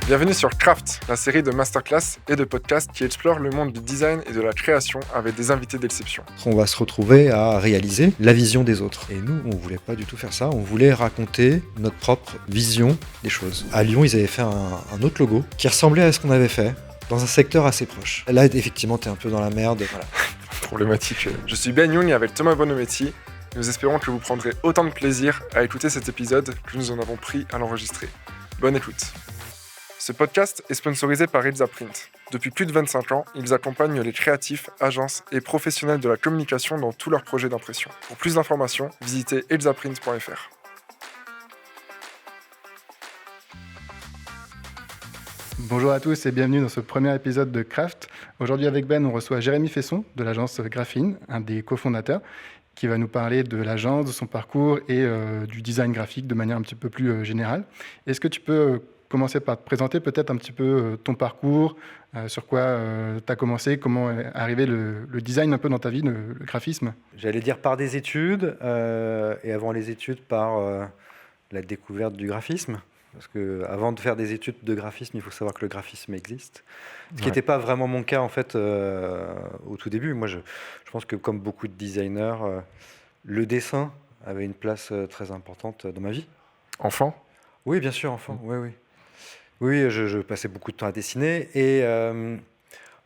Bienvenue sur Craft, la série de masterclass et de podcasts qui explore le monde du design et de la création avec des invités d'exception. On va se retrouver à réaliser la vision des autres. Et nous, on voulait pas du tout faire ça, on voulait raconter notre propre vision des choses. À Lyon, ils avaient fait un autre logo qui ressemblait à ce qu'on avait fait, dans un secteur assez proche. Là, effectivement, t'es un peu dans la merde. Voilà. Problématique. Je suis Ben Young avec Thomas Bonometti. Nous espérons que vous prendrez autant de plaisir à écouter cet épisode que nous en avons pris à l'enregistrer. Bonne écoute. Ce podcast est sponsorisé par Elzaprint. Depuis plus de 25 ans, ils accompagnent les créatifs, agences et professionnels de la communication dans tous leurs projets d'impression. Pour plus d'informations, visitez elzaprint.fr. Bonjour à tous et bienvenue dans ce premier épisode de Craft. Aujourd'hui avec Ben, on reçoit Jérémy Fesson de l'agence Graphine, un des cofondateurs, qui va nous parler de l'agence, de son parcours et du design graphique de manière un petit peu plus générale. Est-ce que tu peux commencer par te présenter peut-être un petit peu ton parcours, sur quoi tu as commencé, comment est arrivé le design un peu dans ta vie, le graphisme? J'allais dire par des études, et avant les études par la découverte du graphisme. Parce qu'avant de faire des études de graphisme, il faut savoir que le graphisme existe. Ce qui n'était pas vraiment mon cas en fait au tout début. Moi, je pense que comme beaucoup de designers, le dessin avait une place très importante dans ma vie. Enfant ? Oui, bien sûr, enfant. Oui. Oui, je passais beaucoup de temps à dessiner. Et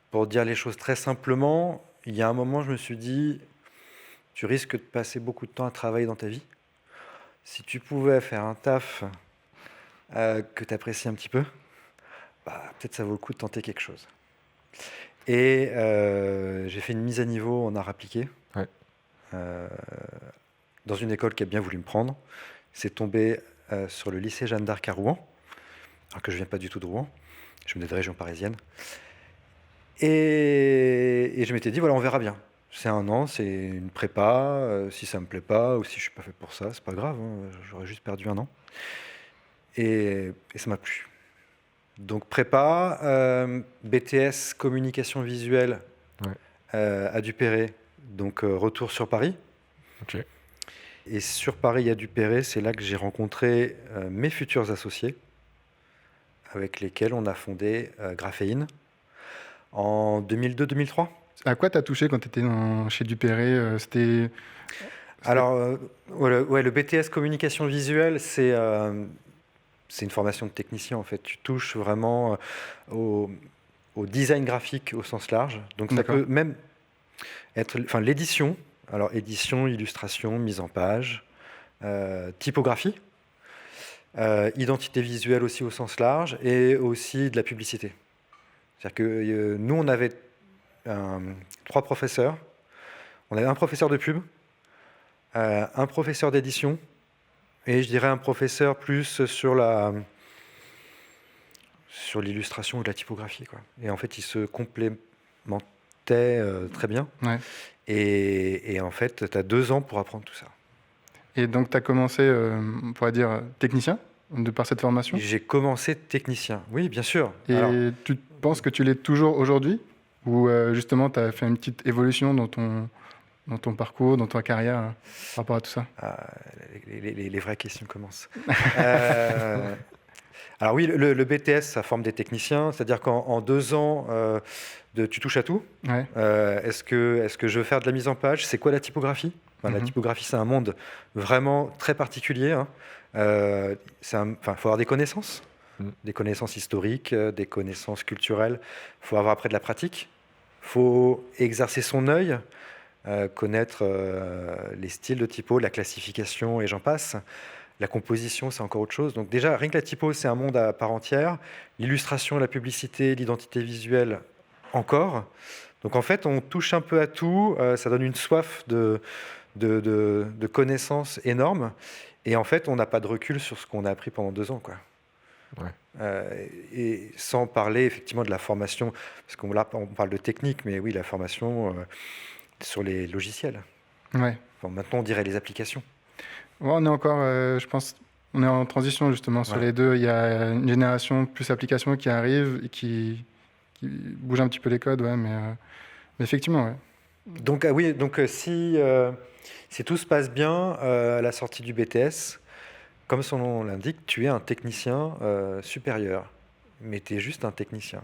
pour dire les choses très simplement, il y a un moment, je me suis dit, tu risques de passer beaucoup de temps à travailler dans ta vie. Si tu pouvais faire un taf que tu apprécies un petit peu, peut-être ça vaut le coup de tenter quelque chose. Et j'ai fait une mise à niveau en art appliqué dans une école qui a bien voulu me prendre. C'est tombé sur le lycée Jeanne d'Arc à Rouen, alors que je ne viens pas du tout de Rouen, je venais de région parisienne. Et je m'étais dit, voilà, on verra bien. C'est 1 an, c'est une prépa, si ça ne me plaît pas, ou si je ne suis pas fait pour ça, c'est pas grave, hein, j'aurais juste perdu 1 an. Et ça m'a plu. Donc prépa, BTS communication visuelle à Duperré, donc retour sur Paris. Ok. Et sur Paris à Duperré, c'est là que j'ai rencontré mes futurs associés, avec lesquels on a fondé Graphéine en 2002-2003. À quoi tu as touché quand tu étais chez Duperré? Alors, le BTS communication visuelle, c'est une formation de technicien en fait. Tu touches vraiment au design graphique au sens large. Donc ça peut même être l'édition. Alors édition, illustration, mise en page, typographie, identité visuelle aussi au sens large et aussi de la publicité. C'est-à-dire que nous, on avait 3 professeurs. On avait un professeur de pub, un professeur d'édition et je dirais un professeur plus sur l'illustration ou de la typographie, quoi. Et en fait, ils se complémentaient très bien. Ouais. Et en fait, tu as 2 ans pour apprendre tout ça. Et donc, tu as commencé, on pourrait dire, technicien par cette formation? J'ai commencé technicien, oui, bien sûr. Et alors, tu penses que tu l'es toujours aujourd'hui? Ou justement, tu as fait une petite évolution dans ton parcours, dans ta carrière, par rapport à tout ça? les vraies questions commencent. Alors oui, le BTS, ça forme des techniciens, c'est-à-dire qu'en 2 ans, tu touches à tout. Ouais. Est-ce que je veux faire de la mise en page? C'est quoi la typographie? La typographie, c'est un monde vraiment très particulier. Hein. Faut avoir des connaissances historiques, des connaissances culturelles. Il faut avoir après de la pratique. Il faut exercer son œil, connaître les styles de typo, la classification et j'en passe. La composition, c'est encore autre chose. Donc déjà, rien que la typo, c'est un monde à part entière. L'illustration, la publicité, l'identité visuelle, encore. Donc en fait, on touche un peu à tout. Ça donne une soif de connaissances énormes. Et en fait, on n'a pas de recul sur ce qu'on a appris pendant 2 ans, quoi. Et sans parler effectivement de la formation, parce qu'on parle de technique, mais oui, la formation sur les logiciels. Ouais. Maintenant, on dirait les applications. Ouais, on est encore, je pense, on est en transition justement sur les deux. Il y a une génération plus application qui arrive et qui bouge un petit peu les codes, mais effectivement, ouais. Donc si tout se passe bien à la sortie du BTS, comme son nom l'indique, tu es un technicien supérieur. mais tu es juste un technicien.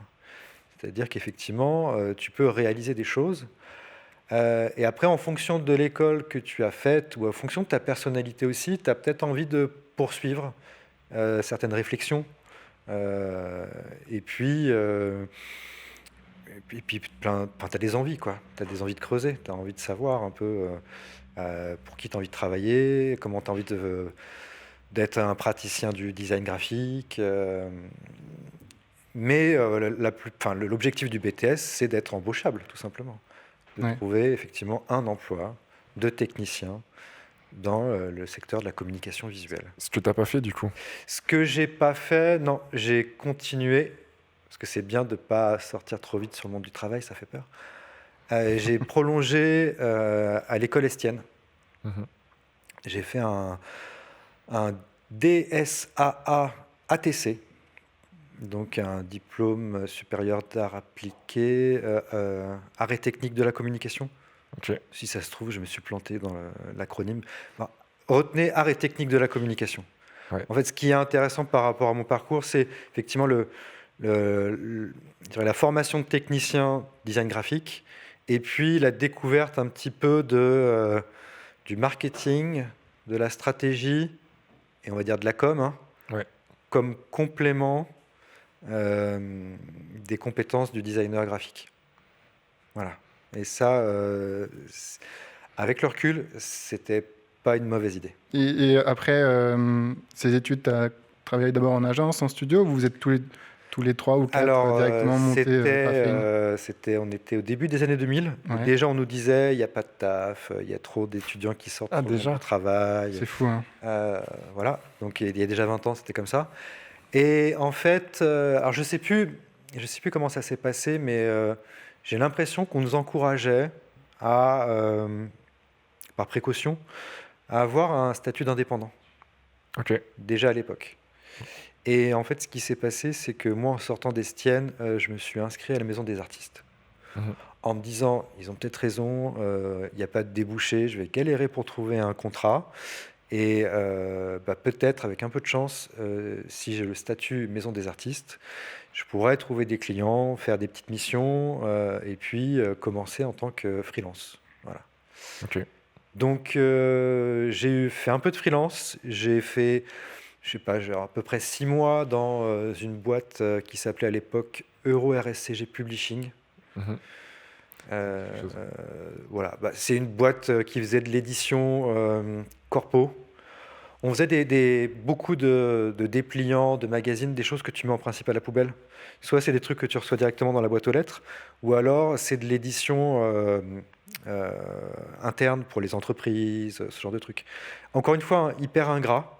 C'est-à-dire qu'effectivement, tu peux réaliser des choses. Et après, en fonction de l'école que tu as faite, ou en fonction de ta personnalité aussi, tu as peut-être envie de poursuivre certaines réflexions. Et puis, tu as des envies, quoi. Tu as des envies de creuser, tu as envie de savoir un peu pour qui tu as envie de travailler, comment tu as envie d'être un praticien du design graphique. Mais l'objectif du BTS, c'est d'être embauchable, tout simplement. De trouver effectivement un emploi de technicien dans le secteur de la communication visuelle. Ce que tu n'as pas fait, du coup? Ce que j'ai pas fait, non, j'ai continué, parce que c'est bien de ne pas sortir trop vite sur le monde du travail, ça fait peur. J'ai prolongé à l'école Estienne. J'ai fait un DSAA ATC, donc un diplôme supérieur d'art appliqué, art et technique de la communication. Okay. Si ça se trouve, je me suis planté dans l'acronyme. Enfin, retenez art et technique de la communication. Ouais. En fait, ce qui est intéressant par rapport à mon parcours, c'est effectivement la formation de technicien design graphique et puis la découverte un petit peu du marketing, de la stratégie et on va dire de la com, comme complément des compétences du designer graphique. Voilà. Et ça, avec le recul, c'était pas une mauvaise idée. Et après ces études, tu as travaillé d'abord en agence, en studio, ou vous êtes tous les 3 ou 4 directement montés on était au début des années 2000. Ouais. Déjà, on nous disait, il n'y a pas de taf, il y a trop d'étudiants qui sortent déjà du travail. C'est fou, hein. Voilà, donc il y a déjà 20 ans, c'était comme ça. Et en fait, alors je sais plus comment ça s'est passé, mais j'ai l'impression qu'on nous encourageait par précaution, à avoir un statut d'indépendant. Déjà à l'époque. Et en fait, ce qui s'est passé, c'est que moi, en sortant d'Estienne, je me suis inscrit à la Maison des Artistes. En me disant, ils ont peut-être raison, il n'y a pas de débouché, je vais galérer pour trouver un contrat. Et peut-être, avec un peu de chance, si j'ai le statut Maison des Artistes, je pourrais trouver des clients, faire des petites missions et puis commencer en tant que freelance. Voilà. Donc, j'ai fait un peu de freelance. J'ai fait, je sais pas, genre à peu près 6 mois dans une boîte qui s'appelait à l'époque Euro RSCG Publishing. Voilà, c'est une boîte qui faisait de l'édition corpo. On faisait beaucoup de dépliants, de magazines, des choses que tu mets en principe à la poubelle. Soit c'est des trucs que tu reçois directement dans la boîte aux lettres, ou alors c'est de l'édition interne pour les entreprises, ce genre de trucs. Encore une fois, hyper ingrat,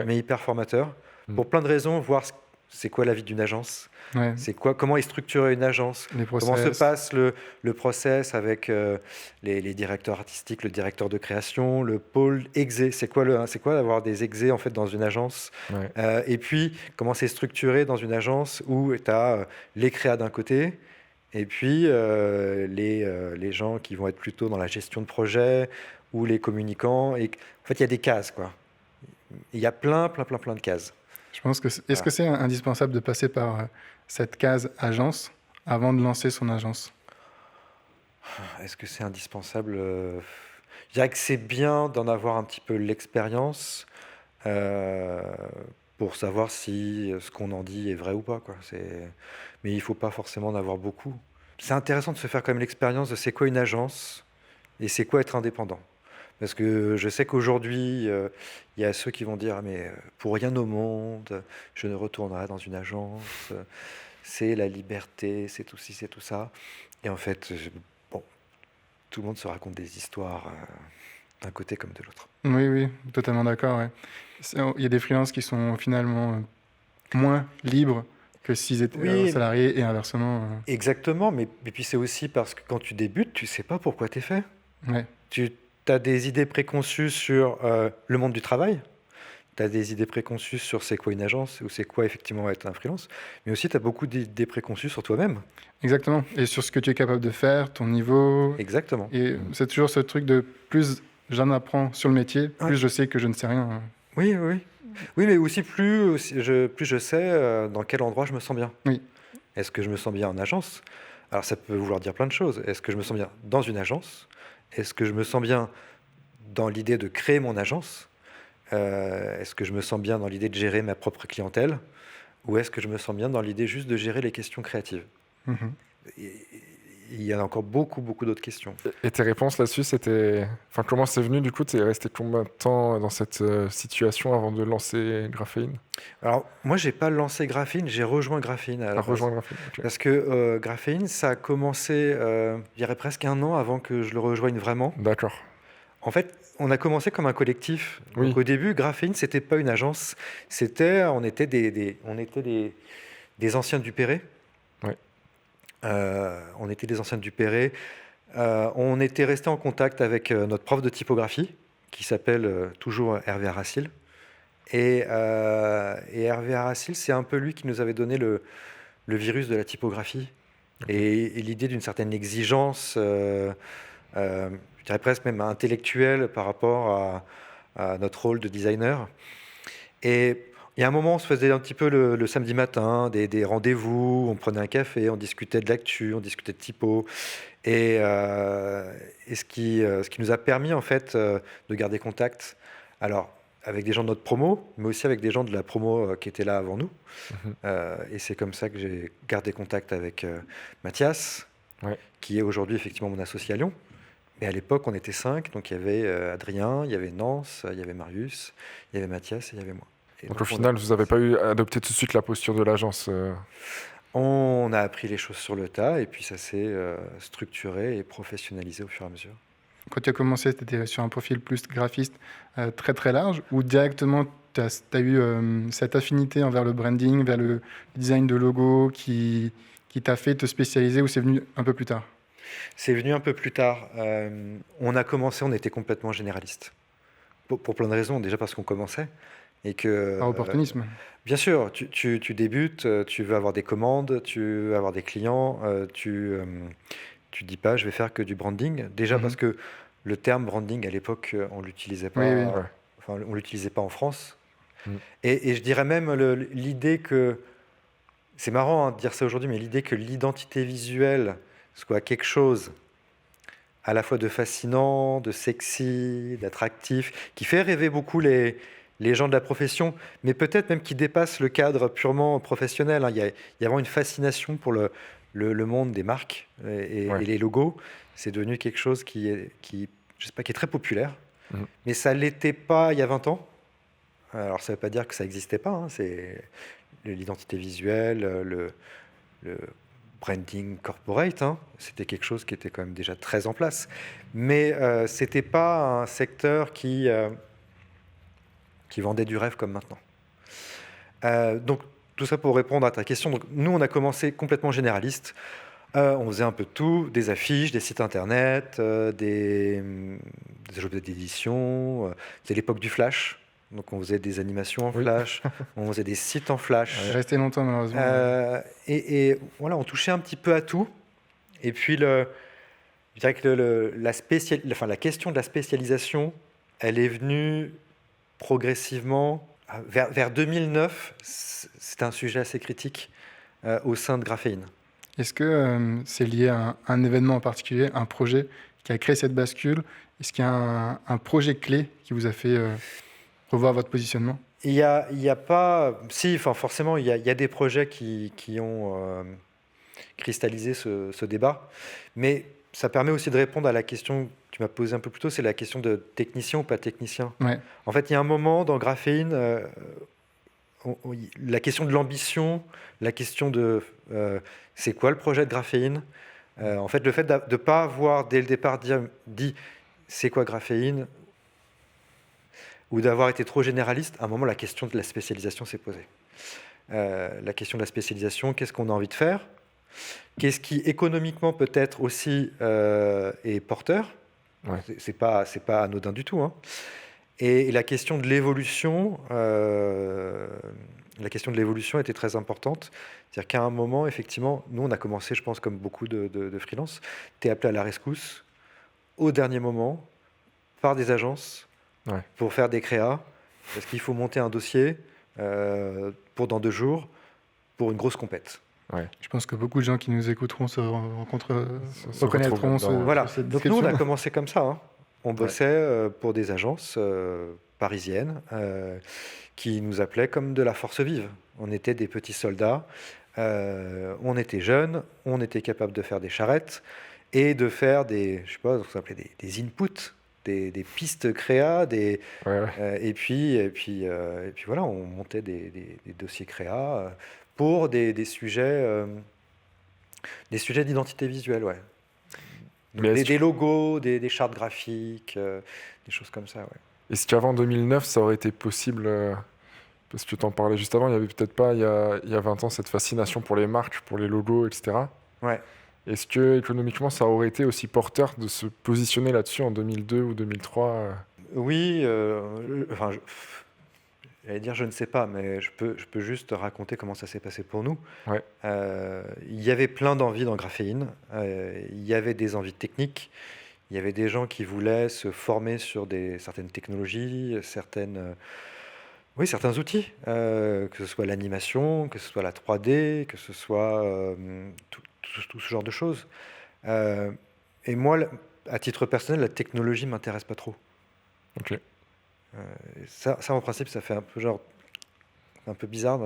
mais hyper formateur. Pour plein de raisons, voir c'est quoi la vie d'une agence, comment est structurée une agence, comment se passe le process avec les directeurs artistiques, le directeur de création, le pôle exé, c'est quoi d'avoir des exés en fait dans une agence, et puis comment c'est structuré dans une agence où tu as les créas d'un côté et puis les gens qui vont être plutôt dans la gestion de projet ou les communicants, et en fait il y a des cases, quoi. Il y a plein de cases. Je pense que est-ce que c'est indispensable de passer par cette case agence avant de lancer son agence? Est-ce que c'est indispensable? Je dirais que c'est bien d'en avoir un petit peu l'expérience pour savoir si ce qu'on en dit est vrai ou pas, quoi. Mais il ne faut pas forcément en avoir beaucoup. C'est intéressant de se faire quand même l'expérience de c'est quoi une agence et c'est quoi être indépendant. Parce que je sais qu'aujourd'hui, il y a ceux qui vont dire « mais pour rien au monde, je ne retournerai dans une agence, c'est la liberté, c'est tout ci, c'est tout ça ». Et en fait, tout le monde se raconte des histoires d'un côté comme de l'autre. Oui, totalement d'accord. Ouais. Il y a des freelances qui sont finalement moins libres que s'ils étaient salariés et inversement. Exactement, mais puis c'est aussi parce que quand tu débutes, tu ne sais pas pourquoi tu es fait. Ouais. Tu as des idées préconçues sur le monde du travail, tu as des idées préconçues sur c'est quoi une agence ou c'est quoi effectivement être un freelance, mais aussi tu as beaucoup d'idées préconçues sur toi-même. Exactement, et sur ce que tu es capable de faire, ton niveau. Exactement. Et c'est toujours ce truc de plus j'en apprends sur le métier, plus je sais que je ne sais rien. Oui, oui. Oui, mais aussi plus je sais dans quel endroit je me sens bien. Oui. Est-ce que je me sens bien en agence? Alors ça peut vouloir dire plein de choses. Est-ce que je me sens bien dans une agence? Est-ce que je me sens bien dans l'idée de créer mon agence? Est-ce que je me sens bien dans l'idée de gérer ma propre clientèle? Ou est-ce que je me sens bien dans l'idée juste de gérer les questions créatives? Mhm. Et il y a encore beaucoup, beaucoup d'autres questions. Et tes réponses là-dessus, c'était... Enfin, comment c'est venu, du coup? T'es resté combien de temps dans cette situation avant de lancer Graphene? Alors, moi, j'ai pas lancé Graphene, j'ai rejoint Graphene à la base. Rejoindre Graphene, ok. Parce que Graphene, ça a commencé, je dirais presque 1 an avant que je le rejoigne vraiment. D'accord. En fait, on a commencé comme un collectif. Oui. Donc, au début, Graphene, c'était pas une agence, on était des anciens du Perret. Ouais. On était des anciens du Perret. On était resté en contact avec notre prof de typographie, qui s'appelle toujours Hervé Aracil. Et Hervé Aracil, c'est un peu lui qui nous avait donné le virus de la typographie. Okay. Et l'idée d'une certaine exigence, je dirais presque même intellectuelle par rapport à notre rôle de designer. Et il y a un moment, on se faisait un petit peu le samedi matin, des rendez-vous, on prenait un café, on discutait de l'actu, on discutait de typo. Et ce qui nous a permis en fait de garder contact, alors avec des gens de notre promo, mais aussi avec des gens de la promo qui étaient là avant nous. Et c'est comme ça que j'ai gardé contact avec Mathias, ouais. qui est aujourd'hui effectivement mon associé à Lyon. Mais à l'époque, on était 5, donc il y avait Adrien, il y avait Nance, il y avait Marius, il y avait Mathias et il y avait moi. Et donc au final, vous n'avez pas adopté tout de suite la posture de l'agence On a appris les choses sur le tas et puis ça s'est structuré et professionnalisé au fur et à mesure. Quand tu as commencé, tu étais sur un profil plus graphiste très très large ou directement tu as eu cette affinité envers le branding, vers le design de logo qui t'a fait te spécialiser ou c'est venu un peu plus tard? C'est venu un peu plus tard. On a commencé, on était complètement généraliste. Pour plein de raisons. Déjà parce qu'on commençait. Et que, Par opportunisme. Bien sûr, tu débutes, tu veux avoir des commandes, tu veux avoir des clients, tu dis pas je vais faire que du branding. Déjà parce que le terme branding à l'époque, on l'utilisait pas. Oui. Enfin, on l'utilisait pas en France. Et je dirais même l'idée que c'est marrant de dire ça aujourd'hui, mais l'idée que l'identité visuelle soit quelque chose à la fois de fascinant, de sexy, d'attractif, qui fait rêver beaucoup les gens de la profession, mais peut-être même qui dépasse le cadre purement professionnel. Il y a vraiment une fascination pour le monde des marques et les logos. C'est devenu quelque chose qui est très populaire, mais ça ne l'était pas il y a 20 ans. Alors ça ne veut pas dire que ça n'existait pas, hein. C'est l'identité visuelle, le branding corporate, hein. C'était quelque chose qui était quand même déjà très en place. Mais ce n'était pas un secteur qui vendait du rêve comme maintenant. Donc tout ça pour répondre à ta question. Donc, nous, on a commencé complètement généraliste. On faisait un peu de tout, des affiches, des sites internet, des objets d'édition. C'était l'époque du Flash. Donc on faisait des animations en Flash, on faisait des sites en Flash. Resté longtemps malheureusement. Et voilà, on touchait un petit peu à tout. Et puis je dirais que la question de la spécialisation, elle est venue progressivement. Vers 2009, c'était un sujet assez critique au sein de Graphene. Est-ce que c'est lié à un événement en particulier, un projet qui a créé cette bascule? Est-ce qu'il y a un projet clé qui vous a fait revoir votre positionnement? Il y a pas... Si, enfin, forcément, il y a des projets qui ont cristallisé ce débat. Mais ça permet aussi de répondre à la question que tu m'as posée un peu plus tôt, c'est la question de technicien ou pas technicien. Ouais. En fait, il y a un moment dans Graphene, la question de l'ambition, la question de c'est quoi le projet de Graphene. En fait, le fait de ne pas avoir dès le départ dit c'est quoi Graphene, ou d'avoir été trop généraliste, à un moment, la question de la spécialisation s'est posée. La question de la spécialisation, qu'est-ce qu'on a envie de faire? Qu'est-ce qui, économiquement, peut-être aussi est porteur? Ouais. C'est pas anodin du tout. Hein. Et la question de l'évolution, était très importante. C'est-à-dire qu'à un moment, effectivement, nous, on a commencé, je pense, comme beaucoup de freelance, tu es appelé à la rescousse, au dernier moment, par des agences, pour faire des créas, Parce qu'il faut monter un dossier pour dans 2 jours pour une grosse compète. Je pense que beaucoup de gens qui nous écouteront se reconnaîtront voilà. cette Donc nous, description. on a commencé comme ça. Hein. On bossait pour des agences parisiennes qui nous appelaient comme de la force vive. On était des petits soldats, on était jeunes, on était capable de faire des charrettes et de faire des, je sais pas, ce qu'on appelait des inputs, des pistes créa, et puis voilà, on montait des dossiers créa pour des sujets d'identité visuelle, ouais. Donc des logos, des chartes graphiques, des choses comme ça, ouais. Est-ce qu'avant 2009, ça aurait été possible parce que tu en parlais juste avant, il n'y avait peut-être pas, il y a 20 ans, cette fascination pour les marques, pour les logos, etc. Ouais. Est-ce que économiquement, ça aurait été aussi porteur de se positionner là-dessus en 2002 ou 2003 Oui, enfin, j'allais dire je ne sais pas, mais je peux juste raconter comment ça s'est passé pour nous. Ouais. Il y avait plein d'envies dans Graphéine, il y avait des envies techniques, il y avait des gens qui voulaient se former sur certaines technologies, certains outils, que ce soit l'animation, que ce soit la 3D, que ce soit tout ce genre de choses. Et moi, à titre personnel, la technologie ne m'intéresse pas trop. Ok. Ça, en principe, ça fait un peu bizarre.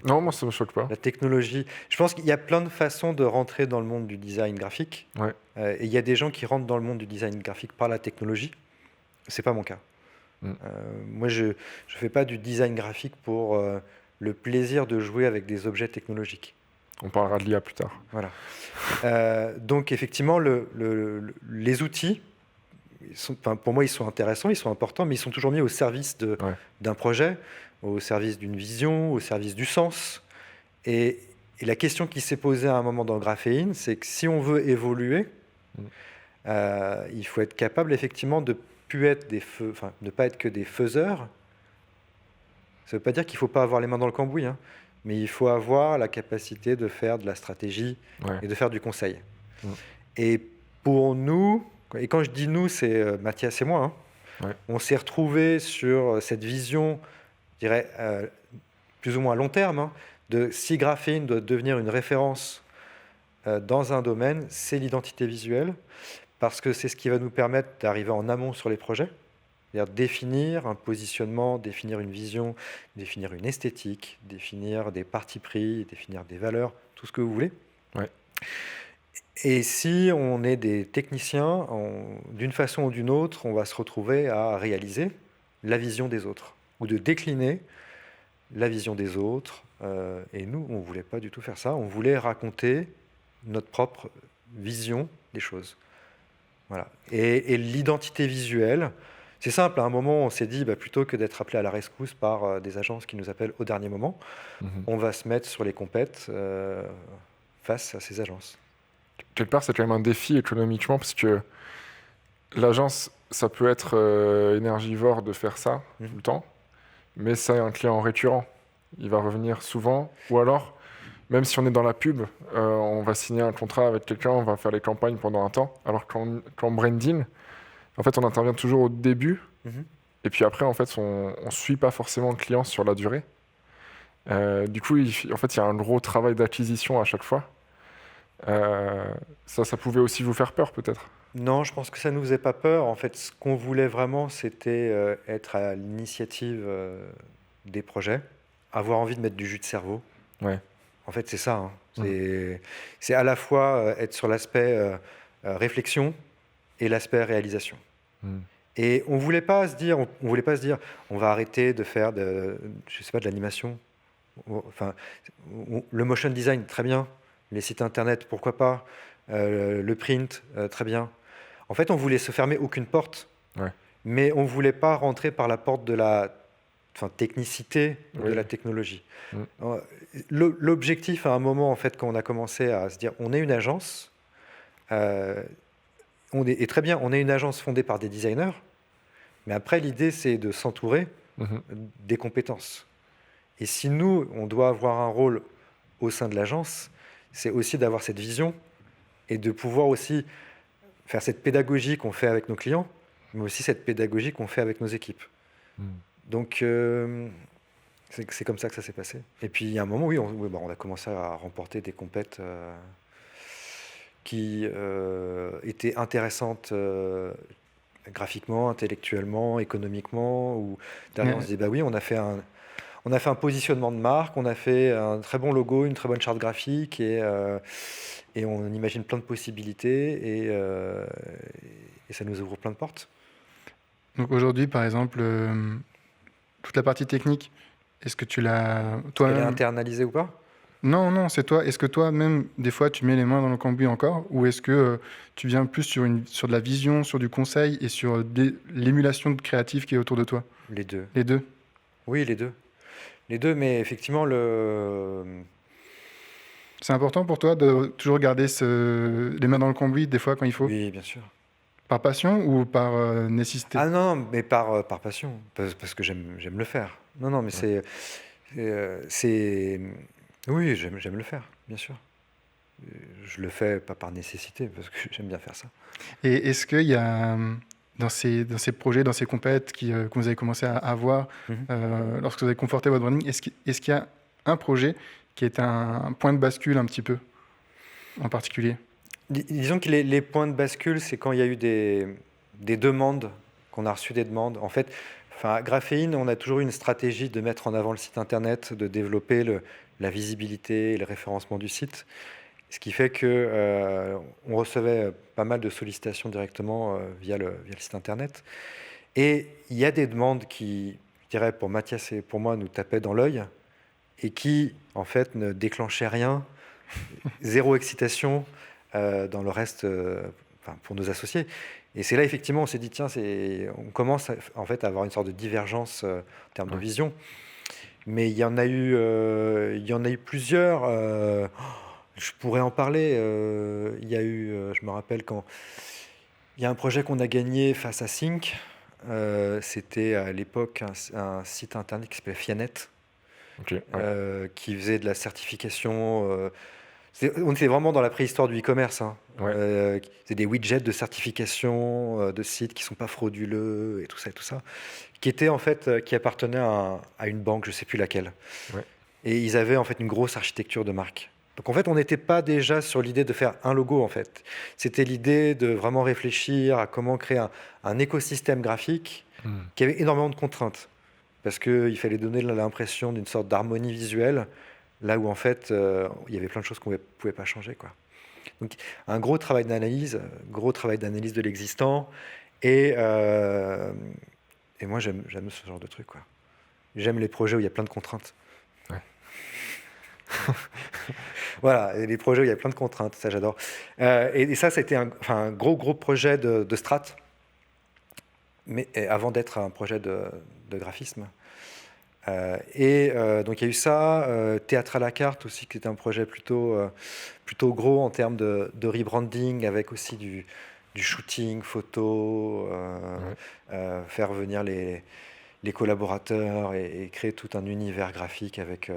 Non, moi, ça ne me choque pas. La technologie. Je pense qu'il y a plein de façons de rentrer dans le monde du design graphique. Ouais. Et il y a des gens qui rentrent dans le monde du design graphique par la technologie. C'est pas mon cas. Moi, je fais pas du design graphique pour le plaisir de jouer avec des objets technologiques. On parlera de l'IA plus tard. Voilà. Donc, effectivement, les outils, pour moi, ils sont intéressants, ils sont importants, mais ils sont toujours mis au service d'un projet, au service d'une vision, au service du sens. Et la question qui s'est posée à un moment dans Graphéine, c'est que si on veut évoluer, il faut être capable effectivement de ne pas être que des faiseurs. Ça ne veut pas dire qu'il ne faut pas avoir les mains dans le cambouis, hein, mais il faut avoir la capacité de faire de la stratégie et de faire du conseil. Et pour nous, et quand je dis nous, c'est Mathias et moi, hein, on s'est retrouvés sur cette vision, je dirais, plus ou moins à long terme, hein, de si Graphéine doit devenir une référence dans un domaine, c'est l'identité visuelle, parce que c'est ce qui va nous permettre d'arriver en amont sur les projets, c'est-à-dire définir un positionnement, définir une vision, définir une esthétique, définir des partis pris, définir des valeurs, tout ce que vous voulez. Ouais. Et si on est des techniciens, d'une façon ou d'une autre, on va se retrouver à réaliser la vision des autres, ou de décliner la vision des autres. Et nous, on ne voulait pas du tout faire ça. On voulait raconter notre propre vision des choses. Voilà. Et l'identité visuelle, c'est simple. À un moment, on s'est dit, plutôt que d'être appelé à la rescousse par des agences qui nous appellent au dernier moment, on va se mettre sur les compètes face à ces agences. Quelque part, c'est quand même un défi économiquement, parce que l'agence, ça peut être énergivore de faire ça tout le temps, mais ça est un client récurrent. Il va revenir souvent, ou alors, même si on est dans la pub, on va signer un contrat avec quelqu'un, on va faire les campagnes pendant un temps, alors qu'en branding, en fait, on intervient toujours au début, et puis après, en fait, on ne suit pas forcément le client sur la durée. Du coup, en fait, il y a un gros travail d'acquisition à chaque fois. Ça pouvait aussi vous faire peur, peut-être? Non, je pense que ça ne nous faisait pas peur. En fait, ce qu'on voulait vraiment, c'était être à l'initiative des projets, avoir envie de mettre du jus de cerveau. Ouais. En fait, c'est ça. Hein. C'est à la fois être sur l'aspect réflexion et l'aspect réalisation. Et on voulait pas se dire, on va arrêter de faire de l'animation. Enfin, le motion design, très bien. Les sites internet, pourquoi pas. Le print, très bien. En fait, on voulait se fermer aucune porte, mais on voulait pas rentrer par la porte de la technicité de la technologie. L'objectif, à un moment, en fait, quand on a commencé à se dire, on est une agence, et très bien, on est une agence fondée par des designers, mais après, l'idée, c'est de s'entourer des compétences. Et si nous, on doit avoir un rôle au sein de l'agence, c'est aussi d'avoir cette vision et de pouvoir aussi faire cette pédagogie qu'on fait avec nos clients, mais aussi cette pédagogie qu'on fait avec nos équipes. Donc, c'est comme ça que ça s'est passé. Et puis, il y a un moment, oui, on a commencé à remporter des compètes qui étaient intéressantes graphiquement, intellectuellement, économiquement. Où derrière, on se disait, bah oui, on a fait un positionnement de marque, on a fait un très bon logo, une très bonne charte graphique, et on imagine plein de possibilités, et ça nous ouvre plein de portes. Donc aujourd'hui, par exemple, toute la partie technique, est-ce que tu l'as toi-même... Elle est internalisée ou pas? Non, c'est toi. Est-ce que toi-même, des fois, tu mets les mains dans le cambouis encore, ou est-ce que tu viens plus sur de la vision, sur du conseil et sur l'émulation de créatif qui est autour de toi? Les deux. Les deux? Oui, les deux. Les deux, mais effectivement, C'est important pour toi de toujours garder les mains dans le cambouis, des fois, quand il faut? Oui, bien sûr. Par passion ou par nécessité? Ah non, mais par passion, parce que j'aime le faire. Non, mais oui, j'aime le faire, bien sûr. Je le fais pas par nécessité, parce que j'aime bien faire ça. Et est-ce qu'il y a, dans ces projets, dans ces compètes que vous avez commencé à avoir, lorsque vous avez conforté votre branding, est-ce qu'il y a un projet qui est un point de bascule un petit peu, en particulier? Disons que les points de bascule, c'est quand il y a eu des demandes, qu'on a reçu des demandes. En fait, à Graphéine, on a toujours eu une stratégie de mettre en avant le site internet, de développer la visibilité et le référencement du site. Ce qui fait qu'on recevait pas mal de sollicitations directement via le site internet. Et il y a des demandes qui, je dirais, pour Mathias et pour moi, nous tapaient dans l'œil et qui, en fait, ne déclenchaient rien, zéro excitation dans le reste, pour nos associés. Et c'est là, effectivement, on s'est dit, tiens, on commence en fait à avoir une sorte de divergence en termes de vision. Mais il y en a eu plusieurs. Je pourrais en parler. Il y a eu, je me rappelle quand il y a un projet qu'on a gagné face à Sync. C'était à l'époque un site internet qui s'appelait Fianet, qui faisait de la certification. On était vraiment dans la préhistoire du e-commerce. C'est des widgets de certification de sites qui ne sont pas frauduleux et tout ça, qui était en fait qui appartenait à une banque, je ne sais plus laquelle. Et ils avaient en fait une grosse architecture de marque. Donc en fait, on n'était pas déjà sur l'idée de faire un logo en fait. C'était l'idée de vraiment réfléchir à comment créer un écosystème graphique qui avait énormément de contraintes, parce qu'il fallait donner l'impression d'une sorte d'harmonie visuelle, là où en fait il y avait plein de choses qu'on ne pouvait pas changer, quoi. Donc un gros travail d'analyse de l'existant, et moi j'aime ce genre de truc, quoi. J'aime les projets où il y a plein de contraintes. Voilà, et les projets où il y a plein de contraintes, ça j'adore. Et ça, c'était un gros projet de strat, mais avant d'être un projet de graphisme. Donc il y a eu ça, Théâtre à la carte aussi, qui était un projet plutôt gros en termes de rebranding, avec aussi du shooting, photo, faire venir les collaborateurs et créer tout un univers graphique avec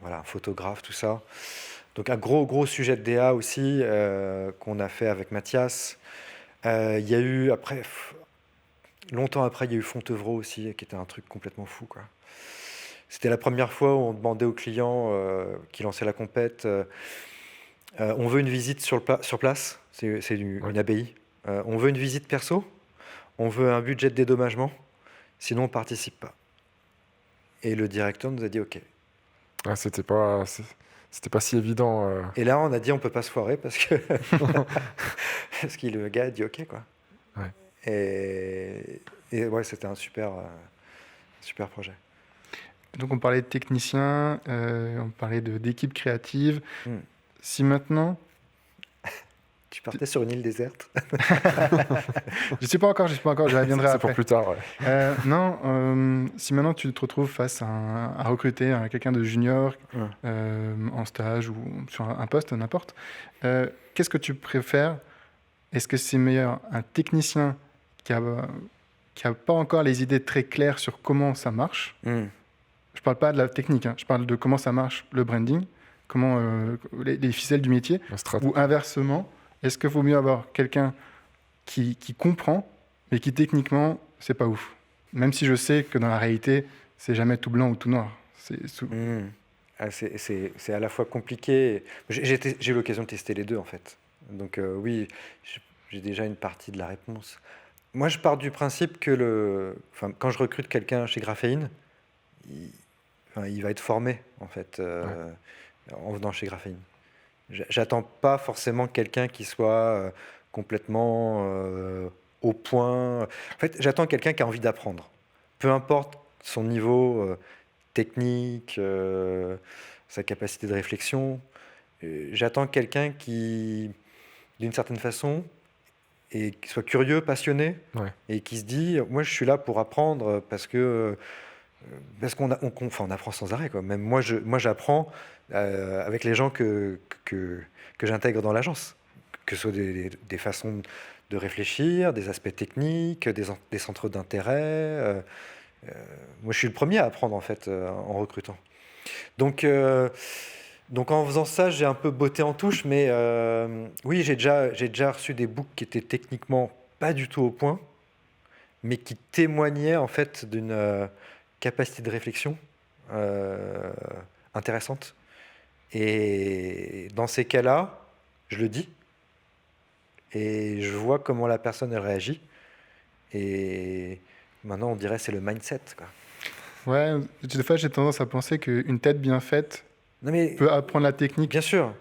un photographe, tout ça. Donc un gros sujet de DA aussi qu'on a fait avec Mathias. Il y a eu longtemps après, il y a eu Fontevraud aussi, qui était un truc complètement fou, quoi. C'était la première fois où on demandait aux clients qui lançaient la compète, on veut une visite sur place, c'est une abbaye. On veut une visite perso, on veut un budget de dédommagement, sinon on ne participe pas. Et le directeur nous a dit OK. C'était pas si évident. Et là, on a dit on ne peut pas se foirer parce que le gars a dit OK, quoi. Et ouais, c'était un super projet. Donc on parlait de techniciens, on parlait d'équipes créatives. Si maintenant... Tu partais sur une île déserte? Je ne sais pas encore, j'y reviendrai après. C'est pour plus tard, si maintenant tu te retrouves face à recruter quelqu'un de junior en stage ou sur un poste, n'importe, qu'est-ce que tu préfères? Est-ce que c'est meilleur un technicien qui a pas encore les idées très claires sur comment ça marche? Je ne parle pas de la technique, je parle de comment ça marche, le branding, comment les ficelles du métier, ou inversement, est-ce qu'il vaut mieux avoir quelqu'un qui comprend, mais qui techniquement, c'est pas ouf? même si je sais que dans la réalité, c'est jamais tout blanc ou tout noir. C'est à la fois compliqué. J'ai eu l'occasion de tester les deux, en fait. Donc oui, j'ai déjà une partie de la réponse. Moi, je pars du principe que quand je recrute quelqu'un chez Graphéine, il va être formé, en fait, en venant chez Graphéine. J'attends pas forcément quelqu'un qui soit complètement au point. En fait, j'attends quelqu'un qui a envie d'apprendre. Peu importe son niveau technique, sa capacité de réflexion. J'attends quelqu'un qui, d'une certaine façon, qui soit curieux, passionné, et qui se dit, moi je suis là pour apprendre parce qu'on apprend sans arrêt, quoi. Même moi j'apprends avec les gens que j'intègre dans l'agence, que ce soit des façons de réfléchir, des aspects techniques, des centres d'intérêt. Moi je suis le premier à apprendre, en fait, en recrutant. Donc en faisant ça, j'ai un peu botté en touche, mais oui, j'ai déjà reçu des books qui étaient techniquement pas du tout au point, mais qui témoignaient, en fait, d'une capacité de réflexion intéressante. Et dans ces cas-là, je le dis, et je vois comment la personne, elle réagit. Et maintenant, on dirait que c'est le mindset, quoi. Ouais, des fois, j'ai tendance à penser qu'une tête bien faite peut apprendre la technique. Bien sûr.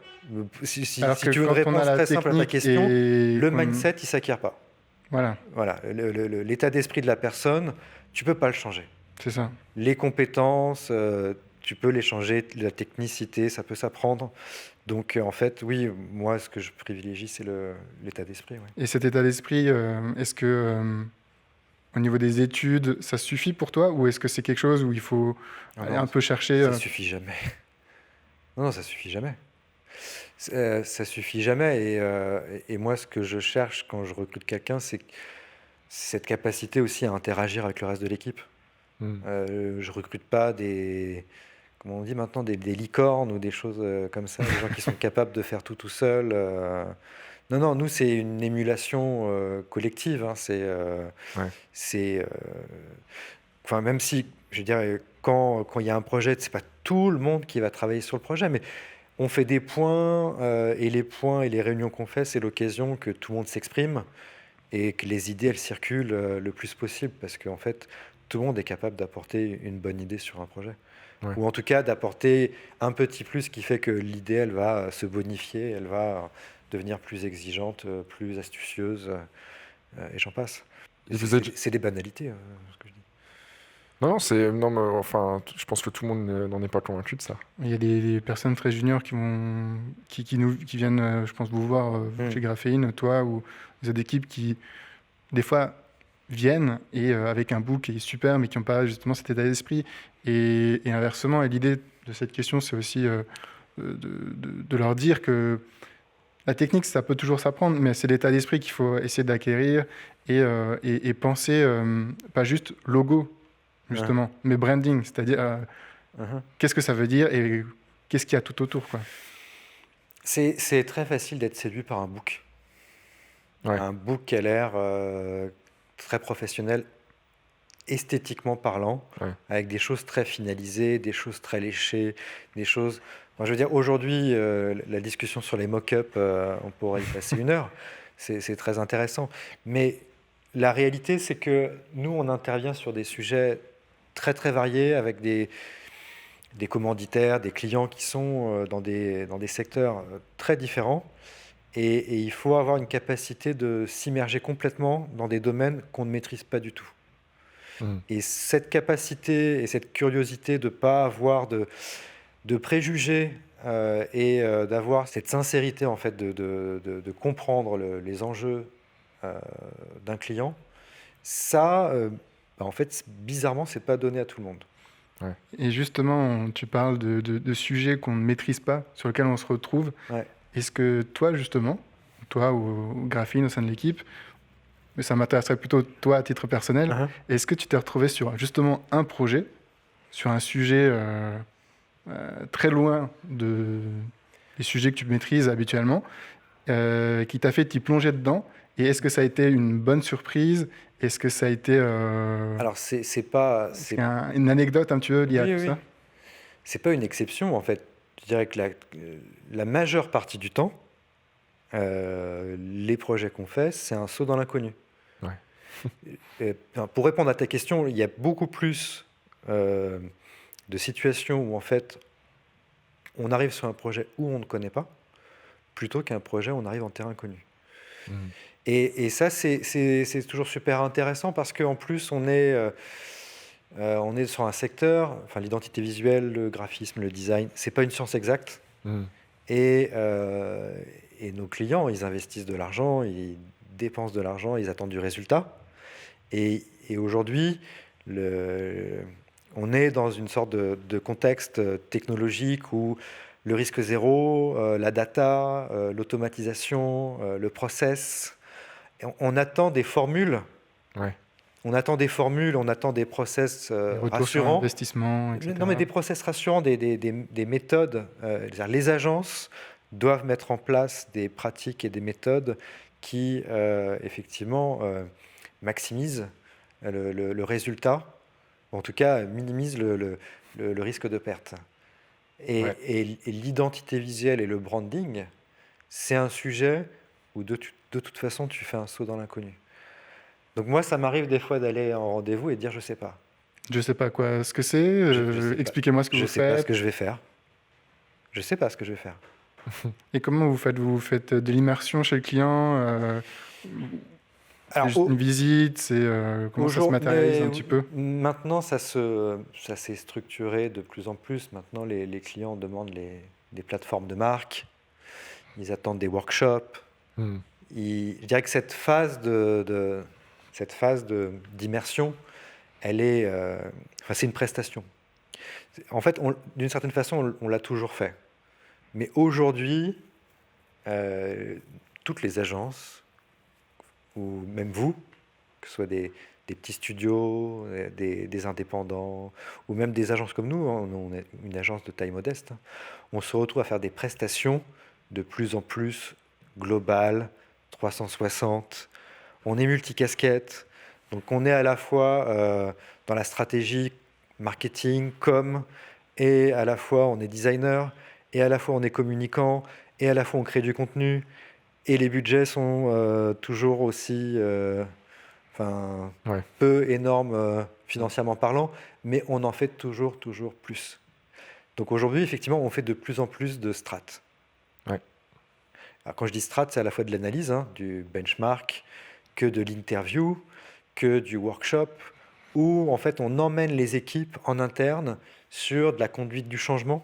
Si que tu veux une réponse très simple à ta question, le mindset, il ne s'acquiert pas. Voilà. L'état d'esprit de la personne, tu ne peux pas le changer. C'est ça. Les compétences, tu peux les changer. La technicité, ça peut s'apprendre. Donc, en fait, oui, moi, ce que je privilégie, c'est l'état d'esprit. Ouais. Et cet état d'esprit, est-ce que, au niveau des études, ça suffit pour toi, ou est-ce que c'est quelque chose où il faut aller un peu chercher Ça suffit jamais. Non, ça suffit jamais. Ça suffit jamais. Et moi, ce que je cherche quand je recrute quelqu'un, c'est cette capacité aussi à interagir avec le reste de l'équipe. Je recrute pas comment on dit maintenant, des licornes ou des choses comme ça, des gens qui sont capables de faire tout seul. Non, nous, c'est une émulation collective. Hein. Même si, je veux dire, quand il y a un projet, c'est pas tout le monde qui va travailler sur le projet, mais on fait des points, et les points et les réunions qu'on fait, c'est l'occasion que tout le monde s'exprime et que les idées, elles circulent le plus possible, parce qu'en fait, tout le monde est capable d'apporter une bonne idée sur un projet. Ouais. Ou en tout cas, d'apporter un petit plus qui fait que l'idée, elle va se bonifier, elle va devenir plus exigeante, plus astucieuse, et j'en passe. C'est des banalités, ce que je dis. Non, je pense que tout le monde n'en est pas convaincu de ça. Il y a des personnes très juniors qui viennent, je pense, vous voir chez Graphéine, toi, ou des équipes qui, des fois, viennent et avec un book qui est super, mais qui n'ont pas justement cet état d'esprit. Et inversement, et l'idée de cette question, c'est aussi de leur dire que la technique, ça peut toujours s'apprendre, mais c'est l'état d'esprit qu'il faut essayer d'acquérir et penser, pas juste logo, justement, mais branding, c'est-à-dire qu'est-ce que ça veut dire et qu'est-ce qu'il y a tout autour, quoi. C'est très facile d'être séduit par un book. Ouais. Un book qui a l'air très professionnel, esthétiquement parlant, avec des choses très finalisées, des choses très léchées, des choses... Enfin, je veux dire, aujourd'hui, la discussion sur les mock-ups, on pourrait y passer une heure. C'est très intéressant. Mais la réalité, c'est que nous, on intervient sur des sujets très, très variés, avec des commanditaires, des clients qui sont dans des secteurs très différents. Et il faut avoir une capacité de s'immerger complètement dans des domaines qu'on ne maîtrise pas du tout. Et cette capacité et cette curiosité de ne pas avoir de préjugés et d'avoir cette sincérité, en fait, de comprendre les enjeux d'un client, ça, en fait, bizarrement, ce n'est pas donné à tout le monde. Ouais. Et justement, tu parles de sujets qu'on ne maîtrise pas, sur lesquels on se retrouve. Ouais. Est-ce que toi, justement, toi ou Graphéine au sein de l'équipe, mais ça m'intéresserait plutôt toi à titre personnel, est-ce que tu t'es retrouvé sur justement un projet, sur un sujet très loin des sujets que tu maîtrises habituellement, qui t'a fait t'y plonger dedans, et est-ce que ça a été une bonne surprise Est-ce que ça a été Alors, c'est pas... une anecdote un petit peu liée à tout oui. ça? C'est pas une exception, en fait. Je dirais que la majeure partie du temps, les projets qu'on fait, c'est un saut dans l'inconnu. Pour répondre à ta question, il y a beaucoup plus de situations où, en fait, on arrive sur un projet où on ne connaît pas, plutôt qu'un projet où on arrive en terrain connu. Et ça, c'est toujours super intéressant parce qu'en plus, on est sur un secteur, enfin, l'identité visuelle, le graphisme, le design, c'est pas une science exacte. Et nos clients, ils investissent de l'argent, ils dépensent de l'argent, ils attendent du résultat. Et aujourd'hui, on est dans une sorte de contexte technologique où le risque zéro, la data, l'automatisation, le process, on attend des formules. On attend des formules, on attend des process rassurants. Investissement, etc. Non, mais des process rassurants, des méthodes. Les agences doivent mettre en place des pratiques et des méthodes qui, effectivement, maximisent le résultat, en tout cas minimisent le risque de perte. Et l'identité visuelle et le branding, c'est un sujet où de toute façon tu fais un saut dans l'inconnu. Donc moi, ça m'arrive des fois d'aller en rendez-vous et de dire je sais pas. Je sais pas quoi ce que c'est. Expliquez-moi ce que vous faites. Je sais pas ce que je vais faire. Je sais pas ce que je vais faire. Et comment vous faites? Vous faites de l'immersion chez le client? Alors, une visite, comment ça se matérialise un petit peu? Maintenant, ça s'est structuré de plus en plus. Maintenant, les clients demandent des plateformes de marque. Ils attendent des workshops. Je dirais que cette phase d'immersion, elle est, c'est une prestation. En fait, d'une certaine façon, on l'a toujours fait. Mais aujourd'hui, toutes les agences, ou même vous, que ce soit des petits studios, des indépendants, ou même des agences comme nous, hein, on est une agence de taille modeste, hein, on se retrouve à faire des prestations de plus en plus globales, 360. On est multicasquette, donc on est à la fois dans la stratégie marketing, com, et à la fois on est designer, et à la fois on est communicant, et à la fois on crée du contenu, et les budgets sont toujours aussi peu énormes financièrement parlant, mais on en fait toujours plus. Donc aujourd'hui, effectivement, on fait de plus en plus de strates. Alors, quand je dis strat, c'est à la fois de l'analyse, hein, du benchmark, que de l'interview, que du workshop, où en fait on emmène les équipes en interne sur de la conduite du changement.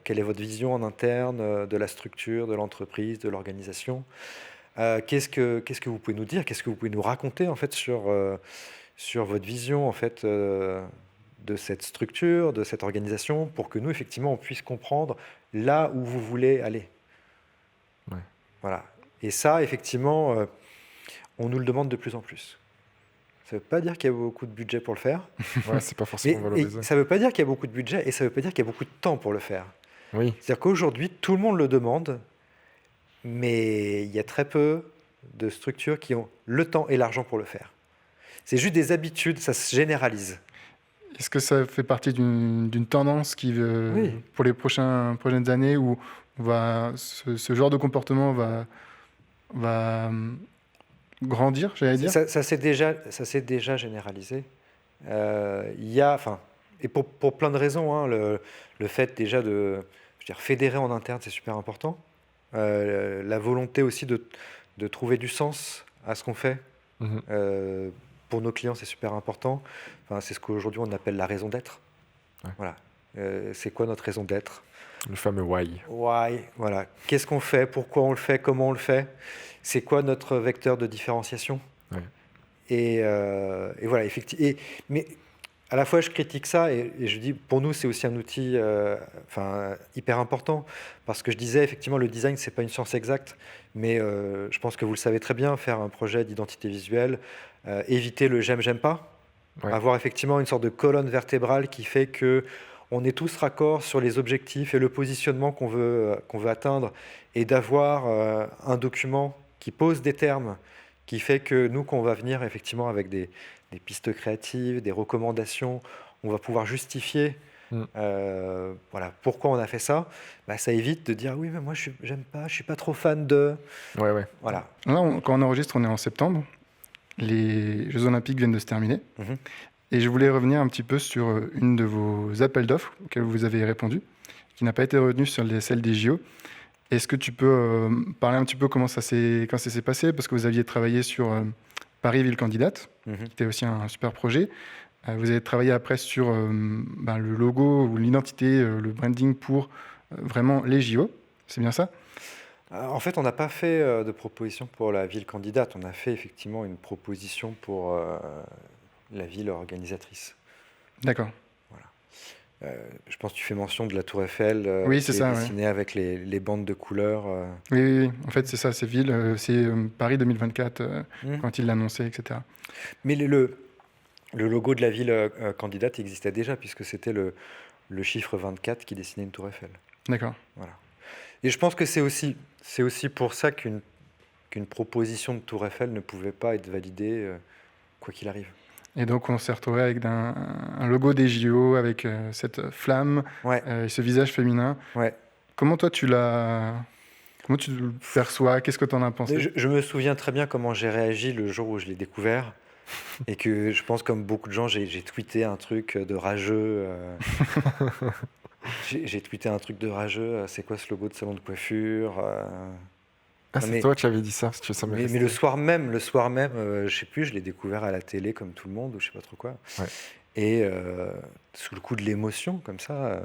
Quelle est votre vision en interne de la structure, de l'entreprise, de l'organisation? Qu'est-ce que vous pouvez nous dire? Qu'est-ce que vous pouvez nous raconter en fait sur votre vision en fait de cette structure, de cette organisation, pour que nous effectivement on puisse comprendre là où vous voulez aller. Voilà. Et ça, effectivement, on nous le demande de plus en plus. Ça ne veut pas dire qu'il y a beaucoup de budget pour le faire. C'est pas forcément valorisé. Ça ne veut pas dire qu'il y a beaucoup de budget et ça ne veut pas dire qu'il y a beaucoup de temps pour le faire. C'est-à-dire qu'aujourd'hui, tout le monde le demande, mais il y a très peu de structures qui ont le temps et l'argent pour le faire. C'est juste des habitudes, ça se généralise. Est-ce que ça fait partie d'une tendance pour les prochaines années où ce genre de comportement va grandir, j'allais dire? Ça s'est déjà généralisé. Et pour plein de raisons, hein, le fait déjà de fédérer en interne, c'est super important. La volonté aussi de trouver du sens à ce qu'on fait. Pour nos clients, c'est super important. C'est ce qu'aujourd'hui on appelle la raison d'être. Voilà. C'est quoi notre raison d'être? Le fameux why. Why, voilà. Qu'est-ce qu'on fait? Pourquoi on le fait? Comment on le fait? C'est quoi notre vecteur de différenciation? Et voilà, effectivement. Mais à la fois, je critique ça et je dis, pour nous, c'est aussi un outil hyper important. Parce que je disais, effectivement, le design, c'est pas une science exacte. Mais je pense que vous le savez très bien, faire un projet d'identité visuelle, éviter le j'aime pas, avoir effectivement une sorte de colonne vertébrale qui fait que on est tous raccords sur les objectifs et le positionnement qu'on veut atteindre, et d'avoir un document qui pose des termes, qui fait que nous, qu'on va venir effectivement avec des pistes créatives, des recommandations, on va pouvoir justifier voilà, pourquoi on a fait ça. Ça évite de dire oui, mais moi j'aime pas, je suis pas trop fan de. Ouais. Voilà. Là, quand on enregistre, on est en septembre. Les Jeux Olympiques viennent de se terminer. Et je voulais revenir un petit peu sur une de vos appels d'offres auxquels vous avez répondu, qui n'a pas été retenue sur celle des JO. Est-ce que tu peux parler un petit peu quand ça s'est passé? Parce que vous aviez travaillé sur Paris Ville Candidate, qui était aussi un super projet. Vous avez travaillé après sur le logo ou l'identité, le branding pour vraiment les JO. C'est bien ça? En fait, on n'a pas fait de proposition pour la ville candidate. On a fait effectivement une proposition pour la ville organisatrice. D'accord. Voilà. Je pense que tu fais mention de la Tour Eiffel, oui, c'est ça, dessinée avec les bandes de couleurs. Oui. En fait, c'est ça, c'est ville, c'est Paris 2024, quand il l'annonçait, etc. Mais le logo de la ville candidate existait déjà, puisque c'était le chiffre 24 qui dessinait une Tour Eiffel. D'accord. Voilà. Et je pense que c'est aussi pour ça qu'une proposition de Tour Eiffel ne pouvait pas être validée, quoi qu'il arrive. Et donc, on s'est retrouvé avec un logo des JO, avec cette flamme, et ce visage féminin. Ouais. Comment toi, tu le perçois? Qu'est-ce que tu en as pensé? Je me souviens très bien comment j'ai réagi le jour où je l'ai découvert. Et que je pense, comme beaucoup de gens, j'ai tweeté un truc de rageux. J'ai tweeté un truc de rageux. C'est quoi ce logo de salon de coiffure? C'est toi qui avais dit ça, parce que ça mais le soir même, je sais plus, je l'ai découvert à la télé comme tout le monde, ou je sais pas trop quoi. Ouais. Et sous le coup de l'émotion, comme ça.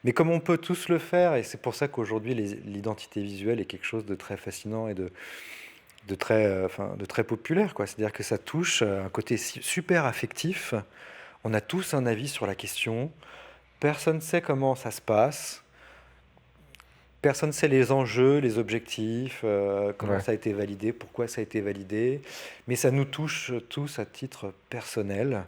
Mais comme on peut tous le faire, et c'est pour ça qu'aujourd'hui, l'identité visuelle est quelque chose de très fascinant et de très populaire, quoi. C'est-à-dire que ça touche un côté super affectif. On a tous un avis sur la question. Personne ne sait comment ça se passe. Personne ne sait les enjeux, les objectifs, comment ça a été validé, pourquoi ça a été validé. Mais ça nous touche tous à titre personnel.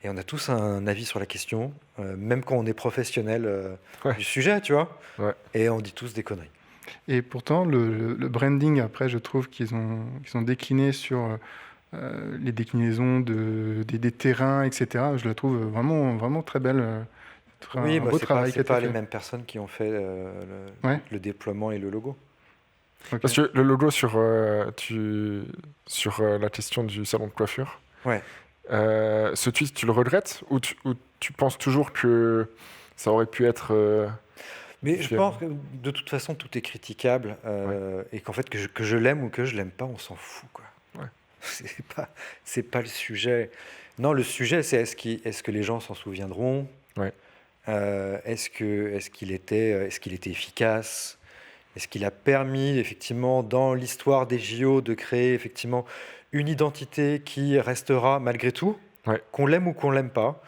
Et on a tous un avis sur la question, même quand on est professionnel du sujet, tu vois. Ouais. Et on dit tous des conneries. Et pourtant, le branding, après, je trouve qu'ils ont décliné sur les déclinaisons des terrains, etc. Je la trouve vraiment, vraiment très belle. Oui, beau travail. C'est pas les mêmes personnes qui ont fait le déploiement et le logo. Okay. Parce que le logo sur la question du salon de coiffure, ce tweet, tu le regrettes ou tu penses toujours que ça aurait pu être... Mais je pense que de toute façon, tout est critiquable et qu'en fait, que je l'aime ou que je l'aime pas, on s'en fout, quoi. Ouais. C'est pas le sujet. Non, le sujet, c'est est-ce que les gens s'en souviendront? Ouais. Est-ce qu'il était efficace? Est-ce qu'il a permis, effectivement, dans l'histoire des JO, de créer effectivement une identité qui restera malgré tout, qu'on l'aime ou qu'on l'aime pas?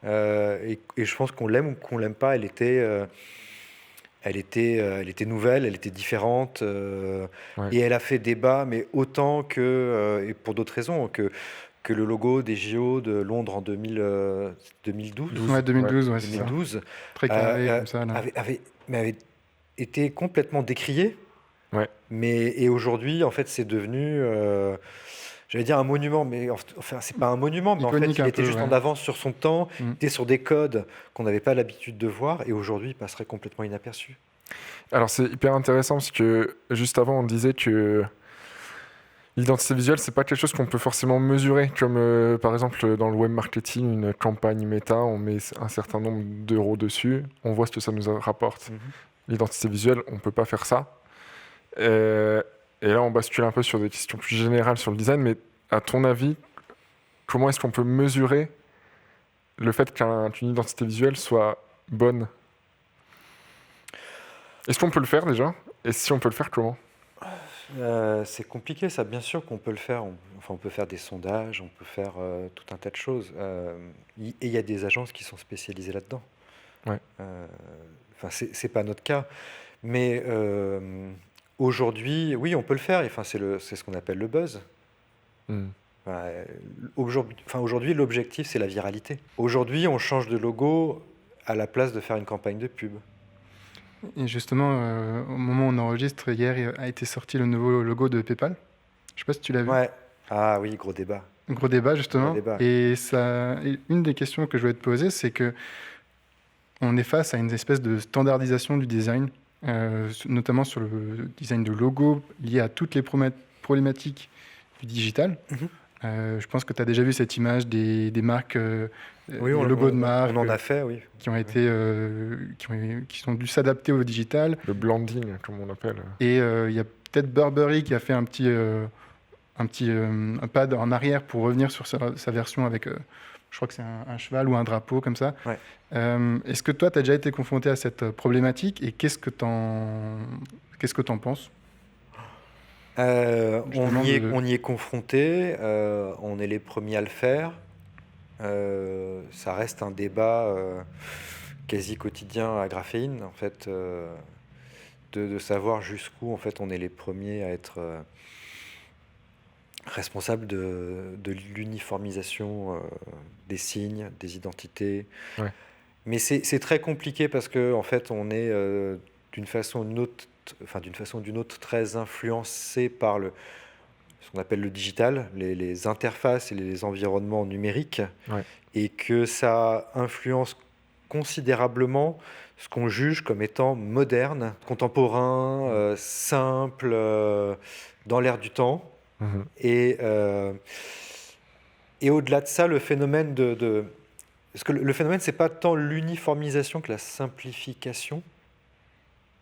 Et je pense qu'on l'aime ou qu'on l'aime pas, elle était nouvelle, elle était différente, et elle a fait débat, mais autant que, et pour d'autres raisons, que le logo des JO de Londres en 2012. 2012. Très carré, comme ça. avait été complètement décrié. Ouais. Et aujourd'hui, en fait, c'est devenu, j'allais dire un monument, mais enfin, c'est pas un monument, mais iconique, en fait, il était juste en avance sur son temps, il était sur des codes qu'on n'avait pas l'habitude de voir, et aujourd'hui, il passerait complètement inaperçu. Alors, c'est hyper intéressant, parce que juste avant, on disait que l'identité visuelle, c'est pas quelque chose qu'on peut forcément mesurer, comme par exemple dans le web marketing, une campagne méta, on met un certain nombre d'euros dessus, on voit ce que ça nous rapporte. L'identité visuelle, on peut pas faire ça. Et là, on bascule un peu sur des questions plus générales sur le design, mais à ton avis, comment est-ce qu'on peut mesurer le fait qu'une identité visuelle soit bonne? Est-ce qu'on peut le faire déjà? Et si on peut le faire, comment? C'est compliqué, ça. Bien sûr qu'on peut le faire. On peut faire des sondages, on peut faire tout un tas de choses. Et il y a des agences qui sont spécialisées là-dedans. Ouais. C'est pas notre cas. Mais aujourd'hui, oui, on peut le faire. Enfin, c'est ce qu'on appelle le buzz. Aujourd'hui, l'objectif, c'est la viralité. Aujourd'hui, on change de logo à la place de faire une campagne de pub. Et justement, au moment où on enregistre, hier a été sorti le nouveau logo de PayPal. Je sais pas si tu l'as vu. Ouais. Ah oui, gros débat. Gros débat, justement. Gros débat. Et une des questions que je voulais te poser, c'est que on est face à une espèce de standardisation du design, notamment sur le design de logo lié à toutes les problématiques du digital. Mhm. Je pense que tu as déjà vu cette image des marques, Oui, des logos de marque, on en a fait, oui. qui ont été, qui ont dû s'adapter au digital. Le blending, comme on l'appelle. Et il y a peut-être Burberry qui a fait un pas en arrière pour revenir sur sa version avec, je crois que c'est un cheval ou un drapeau comme ça. Ouais. Est-ce que toi, tu as déjà été confronté à cette problématique et qu'est-ce que tu en penses? On y Justement, est confronté, on est les premiers à le faire. Ça reste un débat quasi quotidien à Graphene, en fait, de savoir jusqu'où en fait on est les premiers à être responsables de l'uniformisation des signes, des identités. Ouais. Mais c'est très compliqué parce que en fait on est d'une façon ou d'une autre très influencé par ce qu'on appelle le digital, les interfaces et les environnements numériques, Ouais. et que ça influence considérablement ce qu'on juge comme étant moderne, contemporain, simple, dans l'air du temps. Mhm. Et au-delà de ça, le phénomène parce que le phénomène, c'est pas tant l'uniformisation que la simplification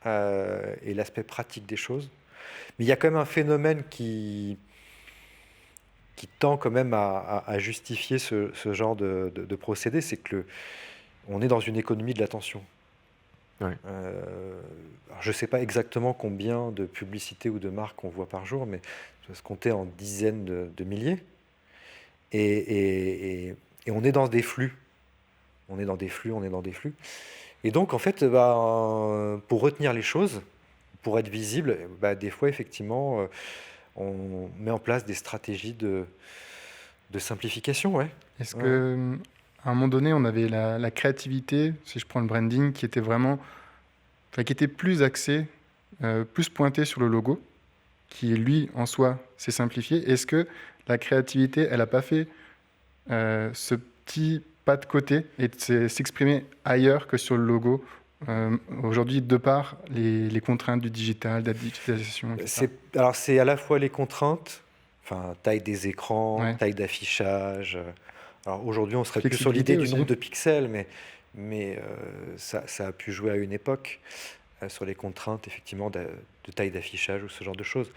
et l'aspect pratique des choses. Mais il y a quand même un phénomène qui tend quand même à justifier ce genre de procédé, c'est que on est dans une économie de l'attention. Ouais. Alors je ne sais pas exactement combien de publicités ou de marques on voit par jour, mais ça se compter en dizaines de milliers. Et on est dans des flux. On est dans des flux. Et donc, en fait, pour retenir les choses, pour être visible, des fois, effectivement, on met en place des stratégies de simplification. Ouais. est-ce Ouais. que à un moment donné, on avait la créativité, si je prends le branding, qui était qui était plus axé, plus pointé sur le logo, qui lui, en soi, s'est simplifié. Est-ce que la créativité, elle n'a pas fait ce petit pas de côté et de s'exprimer ailleurs que sur le logo aujourd'hui, de par les contraintes du digital, de la digitalisation, etc. Alors, c'est à la fois les contraintes, enfin, taille des écrans, Ouais. taille d'affichage. Alors, aujourd'hui, on serait plus sur Flexibilité l'idée du aussi. nombre de pixels, mais ça a pu jouer à une époque sur les contraintes, effectivement, de taille d'affichage ou ce genre de choses.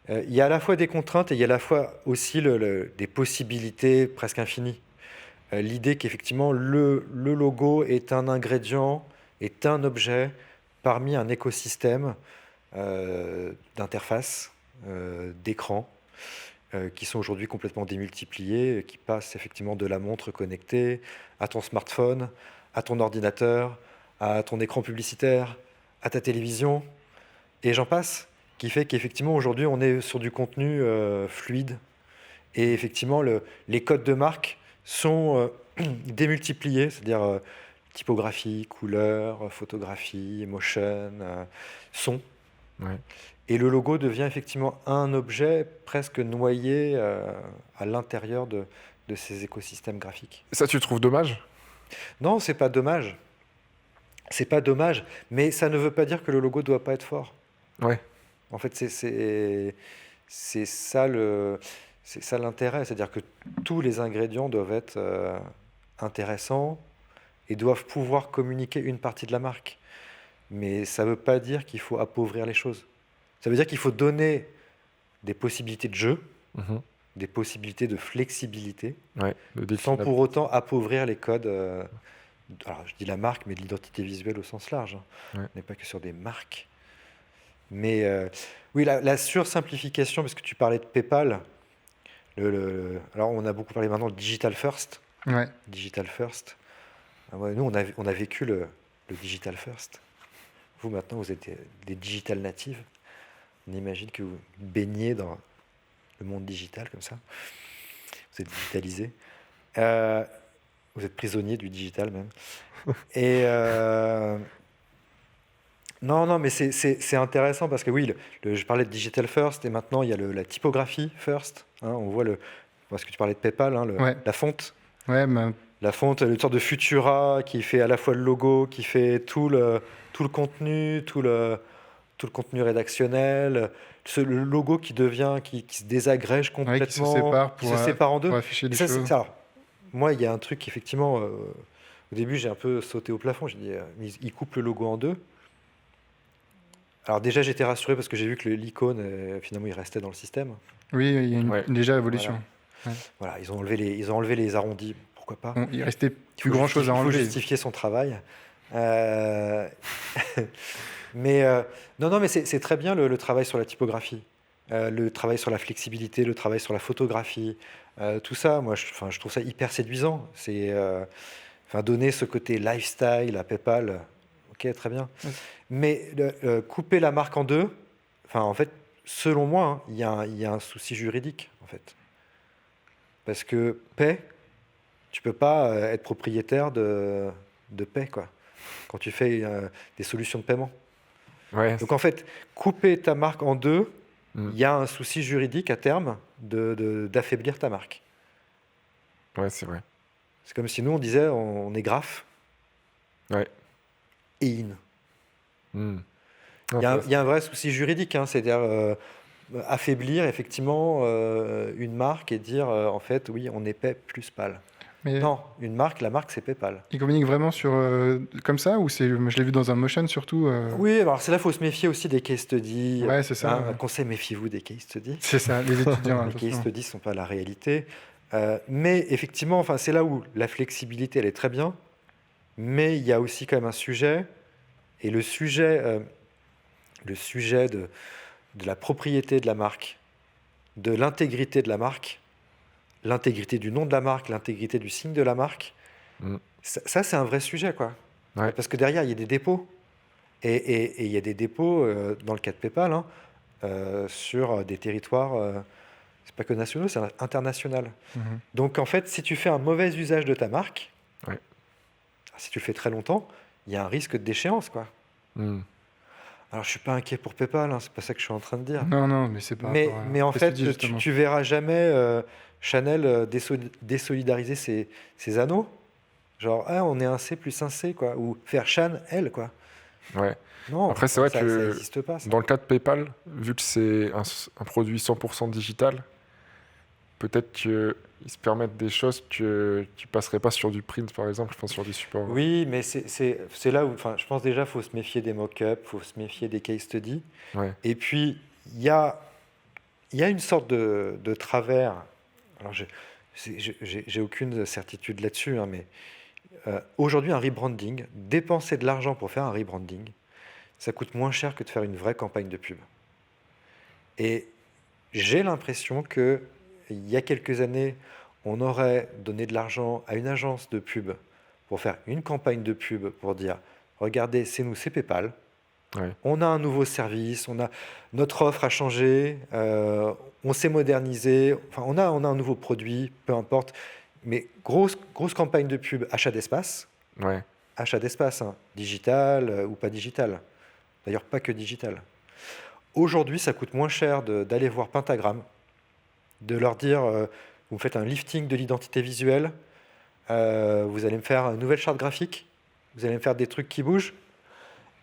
Il y a à la fois des contraintes et il y a à la fois aussi des possibilités presque infinies. L'idée qu'effectivement, le logo est un ingrédient, est un objet parmi un écosystème d'interfaces, d'écrans, qui sont aujourd'hui complètement démultipliés, qui passent effectivement de la montre connectée à ton smartphone, à ton ordinateur, à ton écran publicitaire, à ta télévision, et j'en passe, qui fait qu'effectivement aujourd'hui on est sur du contenu fluide, et effectivement les codes de marque sont démultipliés, c'est-à-dire typographie, couleur, photographie, motion, son. Ouais. Et le logo devient effectivement un objet presque noyé à l'intérieur de ces écosystèmes graphiques. Ça, tu le trouves dommage? Non, c'est pas dommage. C'est pas dommage, mais ça ne veut pas dire que le logo doit pas être fort. Ouais. En fait, c'est ça l'intérêt, c'est-à-dire que tous les ingrédients doivent être intéressants et doivent pouvoir communiquer une partie de la marque. Mais ça ne veut pas dire qu'il faut appauvrir les choses. Ça veut dire qu'il faut donner des possibilités de jeu, Mhm. des possibilités de flexibilité, Ouais. sans pour autant appauvrir les codes. Alors, je dis la marque, mais de l'identité visuelle au sens large. Ouais. On n'est pas que sur des marques. Mais oui, la sursimplification, parce que tu parlais de PayPal, alors on a beaucoup parlé maintenant de digital first. Ouais. Digital first. Ah ouais, nous, on a vécu le digital first. Vous, maintenant, vous êtes des digital natives. On imagine que vous baignez dans le monde digital comme ça. Vous êtes digitalisé. Vous êtes prisonnier du digital même. Et Non, mais c'est intéressant parce que oui, je parlais de digital first et maintenant il y a la typographie first. Hein, on voit parce que tu parlais de PayPal, hein, la fonte. Ouais, mais... La fonte, une sorte de Futura qui fait à la fois le logo, qui fait tout le contenu, tout le contenu rédactionnel, le logo qui se désagrège complètement, qui se sépare en deux pour afficher des choses. Alors, moi, il y a un truc effectivement. Au début, j'ai un peu sauté au plafond. J'ai dit, ils coupent le logo en deux. Alors déjà, j'étais rassuré parce que j'ai vu que l'icône, finalement, il restait dans le système. Oui, il y a une légère évolution. Voilà, ils ont enlevé les arrondis. Pourquoi pas? Bon, il restait plus grand-chose à enlever. Il faut justifier son travail. Mais non, mais c'est très bien le travail sur la typographie, le travail sur la flexibilité, le travail sur la photographie, tout ça. Moi, je trouve ça hyper séduisant. C'est donner ce côté lifestyle à PayPal. Ok, très bien. Mais couper la marque en deux, en fait, selon moi, hein, il y a un souci juridique, en fait, parce que Pay, tu peux pas être propriétaire de Pay, quoi, quand tu fais des solutions de paiement. Ouais. Donc en fait, couper ta marque en deux, il y a un souci juridique à terme d'affaiblir ta marque. Ouais, c'est vrai. C'est comme si nous, on disait, on est Graph et In. Il y a un vrai souci juridique, hein, c'est-à-dire affaiblir effectivement une marque et dire, en fait, oui, on est Pay plus PAL. Mais non, la marque, c'est PayPal. Ils communiquent vraiment comme ça ou je l'ai vu dans un motion surtout Oui, alors c'est là, il faut se méfier aussi des case studies. Ouais, c'est ça. Un conseil, méfiez-vous des case studies. C'est ça, les étudiants. Les case studies ne sont pas la réalité. Mais effectivement, c'est là où la flexibilité, elle est très bien. Mais il y a aussi quand même un sujet. Et le sujet de la propriété de la marque, de l'intégrité de la marque, l'intégrité du nom de la marque, l'intégrité du signe de la marque, ça c'est un vrai sujet, quoi. Ouais. Parce que derrière, il y a des dépôts. Et il y a des dépôts, dans le cas de PayPal, hein, sur des territoires, c'est pas que nationaux, c'est international. Donc en fait, si tu fais un mauvais usage de ta marque, si tu le fais très longtemps, il y a un risque de déchéance, quoi. Alors je suis pas inquiet pour PayPal, hein, c'est pas ça que je suis en train de dire. Non, mais c'est pas. Mais en fait, tu verras jamais Chanel désolidariser ses anneaux. Genre, on est un C plus un C, quoi. Ou faire Chanel, quoi. Ouais. Non, après, c'est vrai ça que n'existe pas, ça. Dans le cas de PayPal, vu que c'est un produit 100% digital, peut-être qu'ils se permettent des choses que tu ne passerais pas sur du print, par exemple, sur du support. Oui, mais c'est là où je pense déjà qu'il faut se méfier des mock-ups, il faut se méfier des case studies. Ouais. Et puis, il y a une sorte de travers. Alors, j'ai aucune certitude là-dessus, hein, mais aujourd'hui, un rebranding, dépenser de l'argent pour faire un rebranding, ça coûte moins cher que de faire une vraie campagne de pub. Et j'ai l'impression qu'il y a quelques années, on aurait donné de l'argent à une agence de pub pour faire une campagne de pub pour dire « Regardez, c'est nous, c'est PayPal. On a un nouveau service, notre offre a changé, on s'est modernisé, on a un nouveau produit, peu importe. » Mais grosse campagne de pub, achat d'espace. Achat d'espace, hein, digital ou pas digital. D'ailleurs, pas que digital. Aujourd'hui, ça coûte moins cher d'aller voir Pentagram, de leur dire vous me faites un lifting de l'identité visuelle, vous allez me faire une nouvelle charte graphique, vous allez me faire des trucs qui bougent,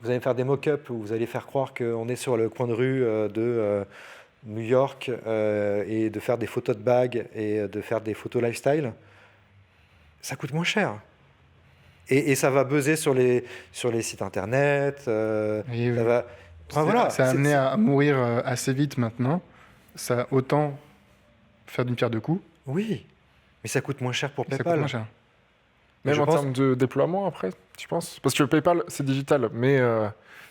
vous allez me faire des mock-ups où vous allez faire croire qu'on est sur le coin de rue de New York et de faire des photos de bagues et de faire des photos lifestyle. Ça coûte moins cher. Et ça va buzzer sur les sites internet. Ça a amené à mourir assez vite maintenant. Ça autant faire d'une pierre deux coups. Oui, mais ça coûte moins cher pour PayPal. Ça coûte moins cher. Même en termes de déploiement après, tu penses? Parce que PayPal, c'est digital, mais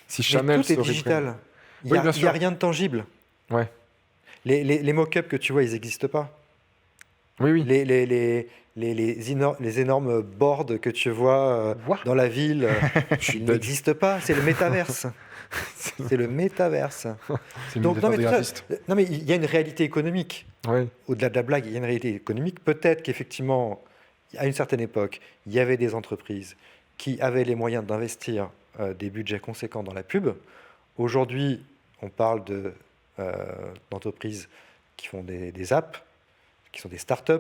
si Chanel... Mais tout est digital. Il n'y a rien de tangible. Ouais. Les mock-ups que tu vois, ils n'existent pas. Oui. Les énormes boards que tu vois dans la ville, ils n'existent pas. C'est le métaverse. C'est le métaverse. Donc, non, mais il y a une réalité économique. Oui. Au-delà de la blague, il y a une réalité économique. Peut-être qu'effectivement, à une certaine époque, il y avait des entreprises qui avaient les moyens d'investir des budgets conséquents dans la pub. Aujourd'hui, on parle d'entreprises qui font des apps, qui sont des startups,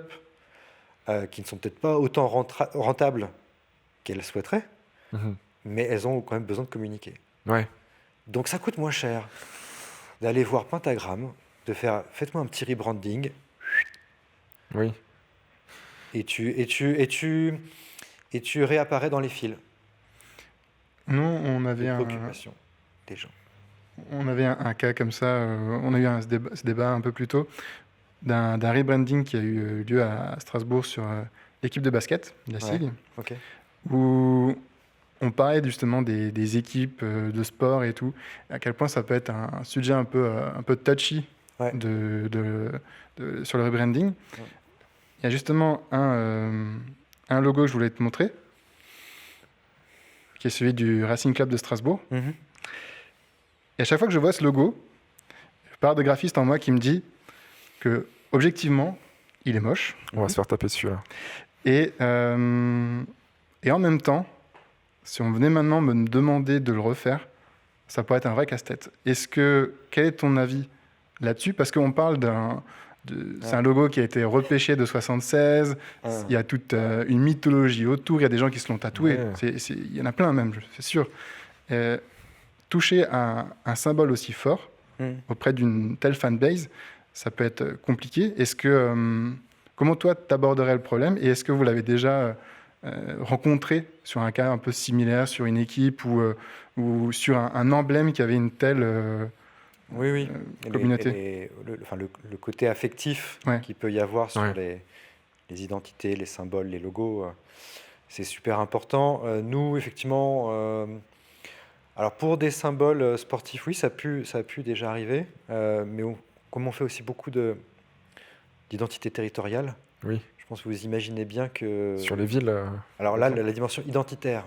qui ne sont peut-être pas autant rentables qu'elles souhaiteraient, mais elles ont quand même besoin de communiquer. Ouais. Donc ça coûte moins cher d'aller voir Pentagram, de faire « faites-moi un petit rebranding ». Oui. Et tu réapparais dans les fils. Nous, on avait préoccupation des gens. On avait un cas comme ça, on a eu ce débat un peu plus tôt, d'un rebranding qui a eu lieu à Strasbourg sur l'équipe de basket, la SIG, où on parlait justement des équipes de sport et tout, à quel point ça peut être un sujet un peu touchy sur le rebranding. Ouais. Il y a justement un logo que je voulais te montrer, qui est celui du Racing Club de Strasbourg. Et à chaque fois que je vois ce logo, je pars de graphiste en moi qui me dit que, objectivement, il est moche. On va se faire taper dessus, là. Et en même temps, si on venait maintenant me demander de le refaire, ça pourrait être un vrai casse-tête. Quel est ton avis là-dessus ? Parce qu'on parle c'est un logo qui a été repêché de 76, il y a toute une mythologie autour, il y a des gens qui se l'ont tatoué, il y en a plein même, c'est sûr. Toucher un symbole aussi fort auprès d'une telle fanbase, ça peut être compliqué. Comment toi, tu aborderais le problème ? Et est-ce que vous l'avez déjà rencontré sur un cas un peu similaire, sur une équipe ou sur un emblème qui avait une telle communauté ? Le côté affectif qu'il peut y avoir sur les identités, les symboles, les logos, c'est super important. Nous, effectivement... alors pour des symboles sportifs, oui, ça a pu déjà arriver, mais comme on fait aussi beaucoup d'identité territoriale, je pense que vous imaginez bien que... Sur les villes... Alors là, la dimension identitaire,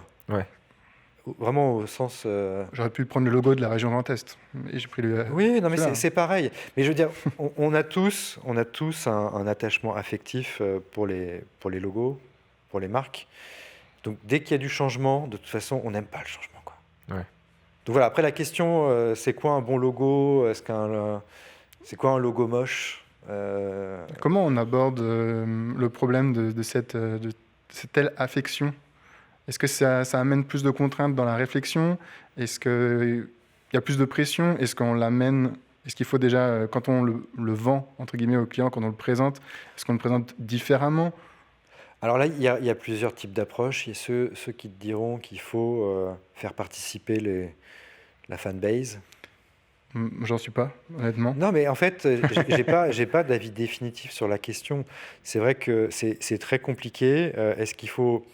vraiment au sens... J'aurais pu prendre le logo de la région Grand Est, et j'ai pris le... Oui, non, mais c'est pareil. Mais je veux dire, on a tous un attachement affectif pour les logos, pour les marques. Donc dès qu'il y a du changement, de toute façon, on n'aime pas le changement, quoi. Donc voilà, après la question, c'est quoi un bon logo ? C'est quoi un logo moche ? Comment on aborde le problème de cette telle affection ? Est-ce que ça amène plus de contraintes dans la réflexion ? Est-ce qu'il y a plus de pression ? Est-ce qu'il faut déjà, quand on le vend, entre guillemets, au client, quand on le présente, est-ce qu'on le présente différemment ? Alors là, il y a plusieurs types d'approches. Il y a ceux qui te diront qu'il faut faire participer la fanbase. J'en suis pas, honnêtement. Non, mais en fait, j'ai pas d'avis définitif sur la question. C'est vrai que c'est très compliqué. Est-ce qu'il faut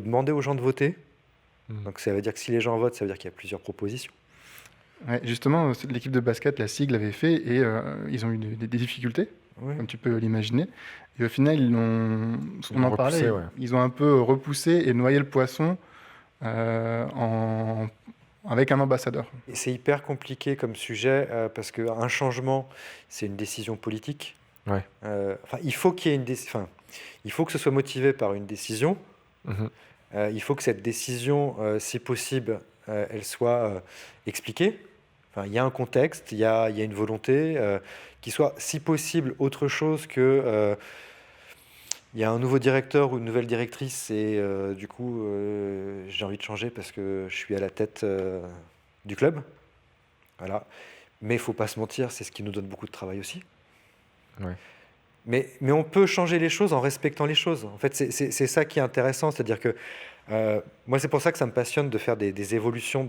demander aux gens de voter ? Donc ça veut dire que si les gens votent, ça veut dire qu'il y a plusieurs propositions. Ouais, justement, l'équipe de basket, la SIG, l'avait fait et ils ont eu des difficultés, comme tu peux l'imaginer. Et au final, ils ont un peu repoussé et noyé le poisson avec un ambassadeur. Et c'est hyper compliqué comme sujet parce qu'un changement, c'est une décision politique. Il faut qu'il y ait il faut que ce soit motivé par une décision. Il faut que cette décision, si possible, elle soit expliquée. Il y a un contexte, il y a une volonté qui soit, si possible, autre chose que... il y a un nouveau directeur ou une nouvelle directrice et du coup, j'ai envie de changer parce que je suis à la tête du club. Voilà. Mais il ne faut pas se mentir, c'est ce qui nous donne beaucoup de travail aussi. Mais on peut changer les choses en respectant les choses. En fait, c'est ça qui est intéressant. C'est-à-dire que moi, c'est pour ça que ça me passionne de faire des évolutions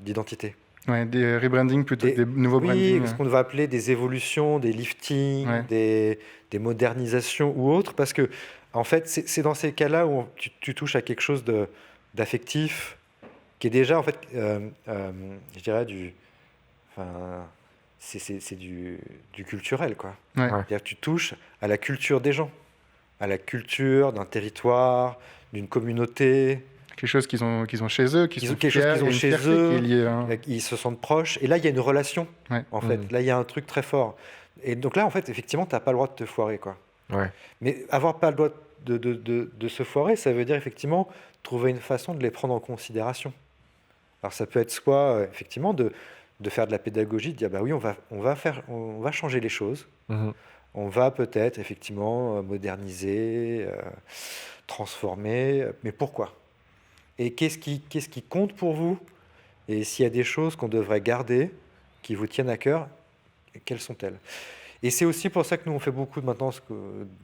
d'identité. Des rebrandings plutôt que des nouveaux brandings. Oui, ce qu'on va appeler des évolutions, des liftings, des modernisations ou autres. Parce que, en fait, c'est dans ces cas-là où tu touches à quelque chose d'affectif, qui est déjà, en fait, je dirais, c'est du culturel, quoi. C'est-à-dire que tu touches à la culture des gens, à la culture d'un territoire, d'une communauté. Quelque chose qu'ils ont chez eux, quelque chose qu'ils ont chez eux, ils se sentent proches. Et là, il y a une relation, en fait. Là, il y a un truc très fort. Et donc là, en fait, effectivement, tu n'as pas le droit de te foirer, quoi. Mais avoir pas le droit de se foirer, ça veut dire, effectivement, trouver une façon de les prendre en considération. Alors ça peut être soit effectivement de faire de la pédagogie, de dire bah oui, on va changer les choses. On va peut-être effectivement moderniser, transformer, mais pourquoi? Et qu'est-ce qui compte pour vous? Et s'il y a des choses qu'on devrait garder, qui vous tiennent à cœur, quelles sont-elles? Et c'est aussi pour ça que nous, on fait beaucoup maintenant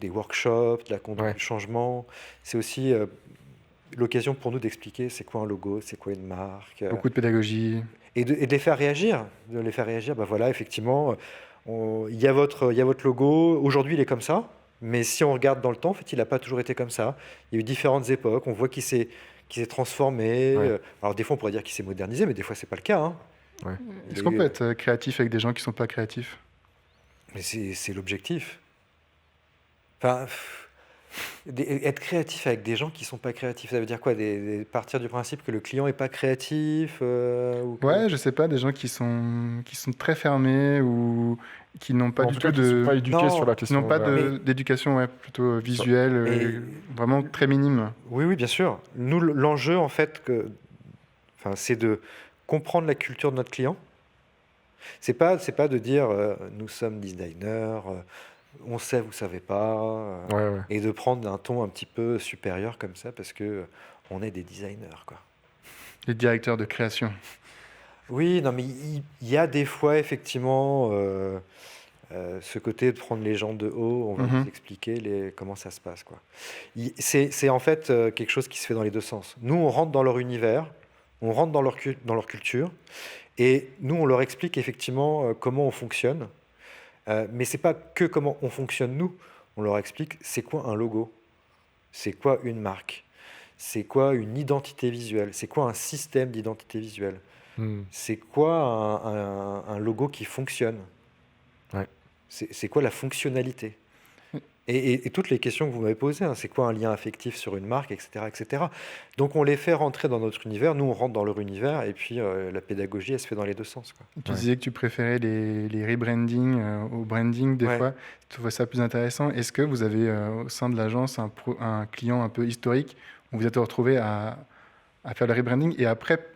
des workshops, de la conduite du changement. C'est aussi l'occasion pour nous d'expliquer c'est quoi un logo, c'est quoi une marque. Beaucoup de pédagogie. Et de les faire réagir. De les faire réagir, bah voilà, effectivement, il y a votre logo, aujourd'hui il est comme ça, mais si on regarde dans le temps, en fait, il n'a pas toujours été comme ça. Il y a eu différentes époques, on voit qu'il s'est transformé. Alors des fois, on pourrait dire qu'il s'est modernisé, mais des fois, c'est pas le cas. Hein. Est-ce qu'on peut être créatif avec des gens qui sont pas créatifs? Mais c'est l'objectif. Enfin, être créatif avec des gens qui sont pas créatifs, ça veut dire quoi? Partir du principe que le client est pas créatif ou que... Ouais, je sais pas, des gens qui sont très fermés ou qui n'ont pas du tout qui sont pas éduqués sur la qui question. n'ont pas d'éducation plutôt visuelle, vraiment très minime. Oui, bien sûr. Nous, l'enjeu, en fait, c'est de comprendre la culture de notre client. C'est pas de dire nous sommes designers, on sait, vous savez pas, et de prendre un ton un petit peu supérieur comme ça parce que on est des designers, quoi. Les directeurs de création. Oui, non, mais il y a des fois effectivement ce côté de prendre les gens de haut. On va vous expliquer comment ça se passe, quoi. C'est en fait quelque chose qui se fait dans les deux sens. Nous, on rentre dans leur univers, on rentre dans leur culture, et nous, on leur explique effectivement comment on fonctionne. Mais c'est pas que comment on fonctionne nous. On leur explique c'est quoi un logo, c'est quoi une marque, c'est quoi une identité visuelle, c'est quoi un système d'identité visuelle, c'est quoi un logo qui fonctionne, c'est quoi la fonctionnalité. Et toutes les questions que vous m'avez posées, c'est quoi un lien affectif sur une marque, etc., etc. Donc on les fait rentrer dans notre univers, nous on rentre dans leur univers, et puis la pédagogie, elle se fait dans les deux sens, quoi. Tu disais que tu préférais les rebranding au branding des fois, tu trouves ça plus intéressant. Est-ce que vous avez au sein de l'agence un client un peu historique où vous êtes retrouvé à faire le rebranding et après,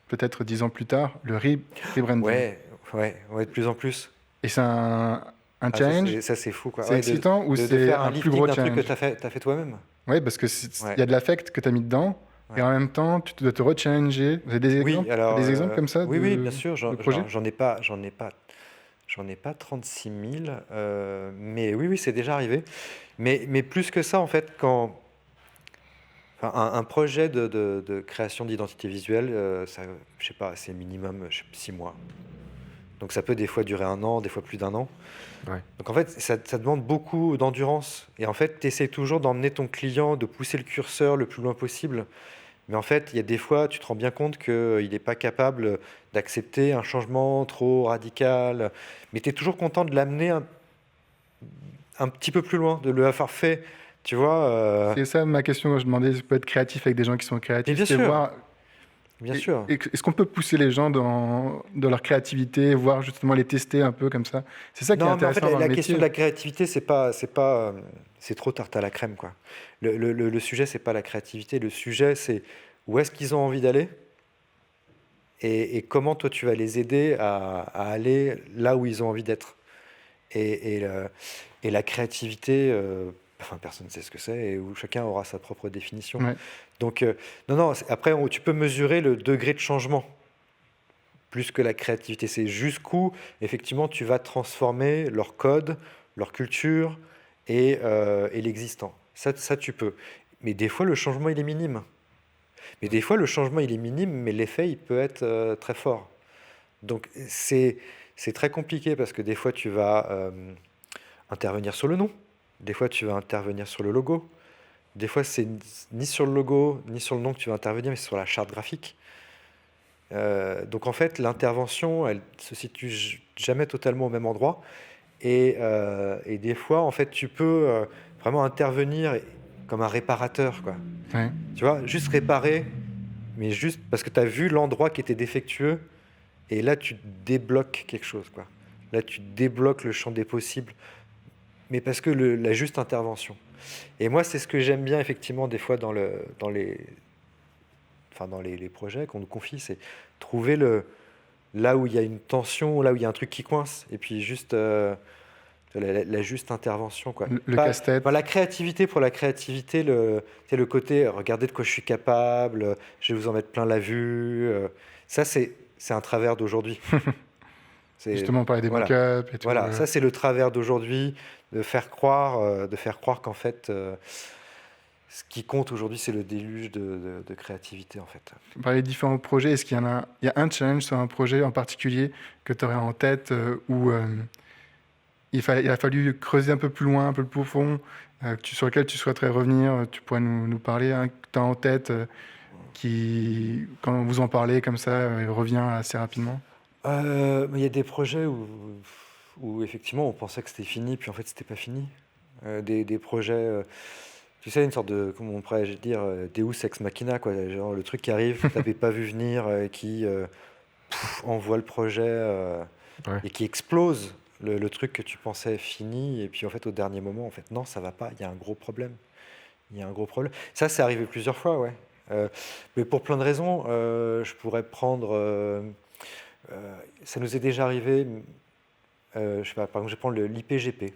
peut-être 10 ans plus tard, le rebranding? Ouais, de plus en plus. Et c'est un challenge. Ça, c'est fou, quoi. C'est excitant ou c'est un plus gros challenge? Truc que tu as fait toi-même. Oui, parce qu'il y a de l'affect que tu as mis dedans, et en même temps, tu dois te rechallenger. Vous avez des exemples, des exemples comme ça? Oui, bien sûr. J'en ai pas 36 000, mais oui, c'est déjà arrivé. Mais plus que ça, en fait, un projet de création d'identité visuelle, ça, je sais pas, c'est minimum 6 mois. Donc ça peut des fois durer 1 an, des fois plus d'1 an. Donc en fait, ça demande beaucoup d'endurance. Et en fait, tu essaies toujours d'emmener ton client, de pousser le curseur le plus loin possible. Mais en fait, il y a des fois, tu te rends bien compte qu'il n'est pas capable d'accepter un changement trop radical. Mais tu es toujours content de l'amener un petit peu plus loin, de le avoir fait. Tu vois C'est ça ma question. Je demandais si on peut être créatif avec des gens qui sont créatifs. Bien sûr. Bien sûr. Est-ce qu'on peut pousser les gens dans leur créativité, voire justement les tester un peu comme ça? C'est ça qui est intéressant dans le métier. La question de la créativité, c'est trop tarte à la crème, quoi. Le sujet, c'est pas la créativité. Le sujet, c'est où est-ce qu'ils ont envie d'aller et comment toi tu vas les aider à aller là où ils ont envie d'être. Et la créativité. Personne ne sait ce que c'est et où chacun aura sa propre définition. Donc, non, après, tu peux mesurer le degré de changement plus que la créativité. C'est jusqu'où, effectivement, tu vas transformer leur code, leur culture et l'existant. Ça, tu peux. Mais des fois, le changement, il est minime. Mais l'effet, il peut être très fort. Donc, c'est très compliqué parce que des fois, tu vas intervenir sur le nom. Des fois, tu vas intervenir sur le logo. Des fois, c'est ni sur le logo, ni sur le nom que tu vas intervenir, mais c'est sur la charte graphique. Donc, en fait, l'intervention, elle se situe jamais totalement au même endroit. Et des fois, en fait, tu peux vraiment intervenir comme un réparateur, quoi. Tu vois, juste réparer, mais juste parce que tu as vu l'endroit qui était défectueux. Et là, tu débloques quelque chose, quoi. Là, tu débloques le champ des possibles. Mais parce que la juste intervention. Et moi, c'est ce que j'aime bien, effectivement, des fois, dans les projets qu'on nous confie, c'est trouver là où il y a une tension, là où il y a un truc qui coince, et puis juste la juste intervention, quoi. Le casse-tête. La créativité pour la créativité, le côté regardez de quoi je suis capable, je vais vous en mettre plein la vue. Ça, c'est un travers d'aujourd'hui. Justement, on parlait des mock-ups et tout. Voilà, ça c'est le travers d'aujourd'hui, de faire croire qu'en fait, ce qui compte aujourd'hui, c'est le déluge de créativité, en fait. On parlait des différents projets. Est-ce qu'il y a un challenge sur un projet en particulier que tu aurais en tête où il a fallu creuser un peu plus loin, un peu plus profond, sur lequel tu souhaiterais revenir? Tu pourrais nous parler, que tu as en tête, qui, quand vous en parlez comme ça, revient assez rapidement? Il y a des projets où effectivement on pensait que c'était fini, puis en fait c'était pas fini. Des projets, tu sais, une sorte de, comment on pourrait dire, Deus ex machina, quoi. Genre le truc qui arrive, que tu n'avais pas vu venir, qui envoie le projet et qui explose le truc que tu pensais fini, et puis en fait au dernier moment, en fait non, ça va pas, il y a un gros problème. Il y a un gros problème. Ça, c'est arrivé plusieurs fois, ouais. Mais pour plein de raisons, je pourrais prendre. Ça nous est déjà arrivé, je sais pas, par exemple, je prends l'IPGP,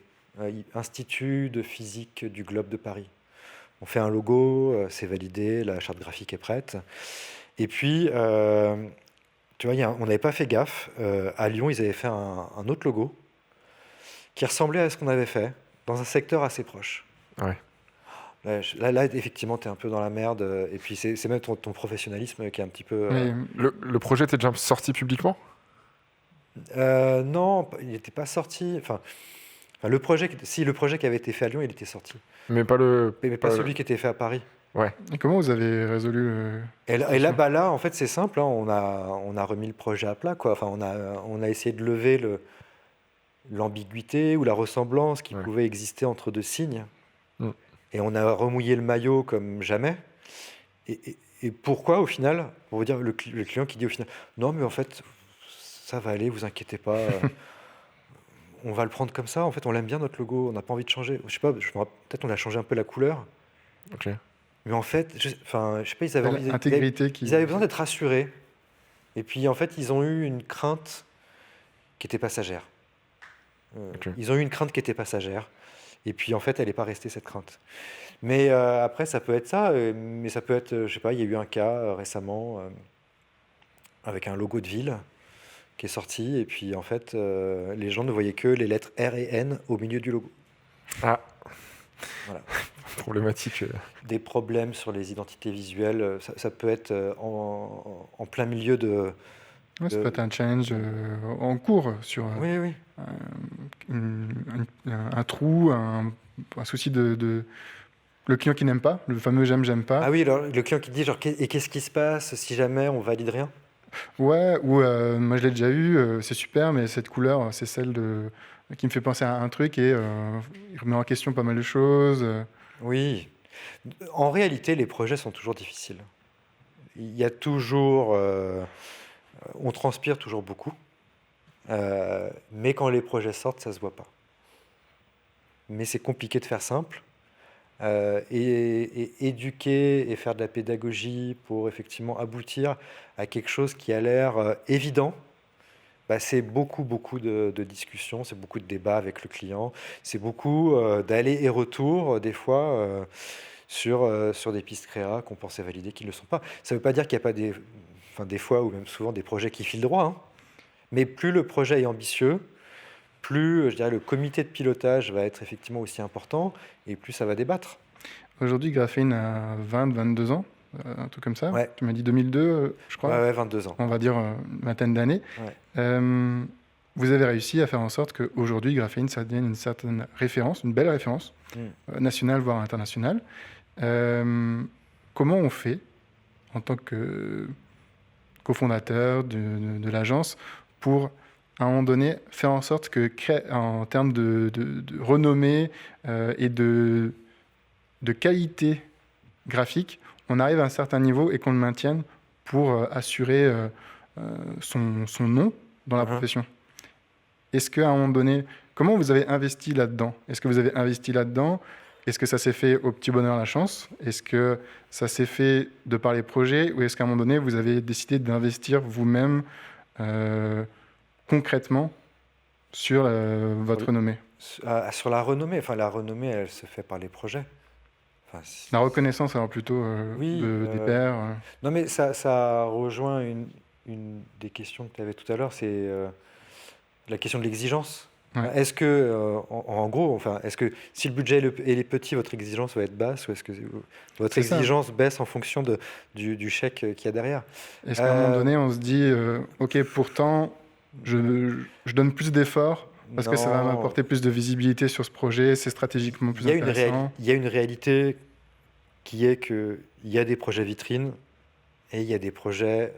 Institut de physique du globe de Paris. On fait un logo, c'est validé, la charte graphique est prête. Et puis, tu vois, on n'avait pas fait gaffe. À Lyon, ils avaient fait un autre logo qui ressemblait à ce qu'on avait fait, dans un secteur assez proche. Ouais. Là, effectivement, tu es un peu dans la merde. Et puis, c'est même ton professionnalisme qui est un petit peu... Mais, Le projet était déjà sorti publiquement? Non, il n'était pas sorti. Enfin, le projet qui avait été fait à Lyon, il était sorti. Mais pas pas celui qui était fait à Paris. Ouais. et comment vous avez résolu Et là, en fait, c'est simple. Hein, on a remis le projet à plat, quoi. Enfin, on a essayé de lever l'ambiguïté ou la ressemblance qui pouvait exister entre deux signes. Mm. Et on a remouillé le maillot comme jamais. Et pourquoi, au final, pour vous dire, le client qui dit au final, non, mais en fait, ça va aller, vous inquiétez pas. On va le prendre comme ça. En fait, on l'aime bien, notre logo. On n'a pas envie de changer. Je sais pas, peut-être on a changé un peu la couleur. Ok. Mais en fait, je sais pas, ils avaient envie intégrité ils avaient besoin d'être rassurés. Et puis, en fait, ils ont eu une crainte qui était passagère. Ok. Ils ont eu une crainte qui était passagère. Et puis, en fait, elle n'est pas restée, cette crainte. Mais après, ça peut être ça. Mais ça peut être, je sais pas, il y a eu un cas récemment avec un logo de ville qui est sorti. Et puis, en fait, les gens ne voyaient que les lettres R et N au milieu du logo. Ah, Voilà. problématique. Des problèmes sur les identités visuelles, ça peut être en plein milieu de... Ouais, ça peut être un challenge en cours sur Oui. un trou, un souci de le client qui n'aime pas, le fameux j'aime pas. Ah oui, alors, le client qui dit genre, et qu'est-ce qui se passe si jamais on valide rien? Ouais, ou moi je l'ai déjà eu, c'est super, mais cette couleur, c'est celle qui me fait penser à un truc et il remet en question pas mal de choses. Oui. En réalité, les projets sont toujours difficiles. Il y a toujours... on transpire toujours beaucoup. Mais quand les projets sortent, ça se voit pas. Mais c'est compliqué de faire simple. Et éduquer et faire de la pédagogie pour effectivement aboutir à quelque chose qui a l'air évident, c'est beaucoup de discussions, c'est beaucoup de débats avec le client, c'est beaucoup d'aller et retour des fois sur des pistes créa qu'on pensait valider qui ne le sont pas. Ça ne veut pas dire qu'il n'y a pas des fois ou même souvent des projets qui filent droit, hein. Mais plus le projet est ambitieux, plus je dirais, le comité de pilotage va être effectivement aussi important et plus ça va débattre. Aujourd'hui, Graphene a 22 ans, un truc comme ça. Ouais. Tu m'as dit 2002, je crois. Ouais, 22 ans. On va dire une vingtaine d'années. Ouais. Vous avez réussi à faire en sorte qu'aujourd'hui, Graphene, ça devienne une certaine référence, une belle référence, nationale, voire internationale. Comment on fait, en tant que cofondateur de l'agence, pour, à un moment donné, faire en sorte que, en termes de renommée et de qualité graphique, on arrive à un certain niveau et qu'on le maintienne pour assurer son nom dans la profession. Est-ce qu'à un moment donné, comment vous avez investi là-dedans? Est-ce que vous avez investi là-dedans? est-ce que ça s'est fait au petit bonheur la chance? Est-ce que ça s'est fait de par les projets? Ou est-ce qu'à un moment donné, vous avez décidé d'investir vous-même concrètement sur votre renommée? Sur la renommée, la renommée, elle se fait par les projets. La reconnaissance, alors plutôt Oui, des pairs. Non, mais ça rejoint une des questions que tu avais tout à l'heure, c'est la question de l'exigence. Ouais. Est-ce que, en gros, est-ce que si le budget est petit, votre exigence va être basse, ou est-ce que votre C'est ça. exigence baisse en fonction du chèque qu'il y a derrière? Est-ce qu'à un moment donné, on se dit, OK, pourtant, je donne plus d'efforts parce que ça va Non. m'apporter plus de visibilité sur ce projet, c'est stratégiquement plus intéressant. Il y a une réalité qui est qu'il y a des projets vitrines et il y a des projets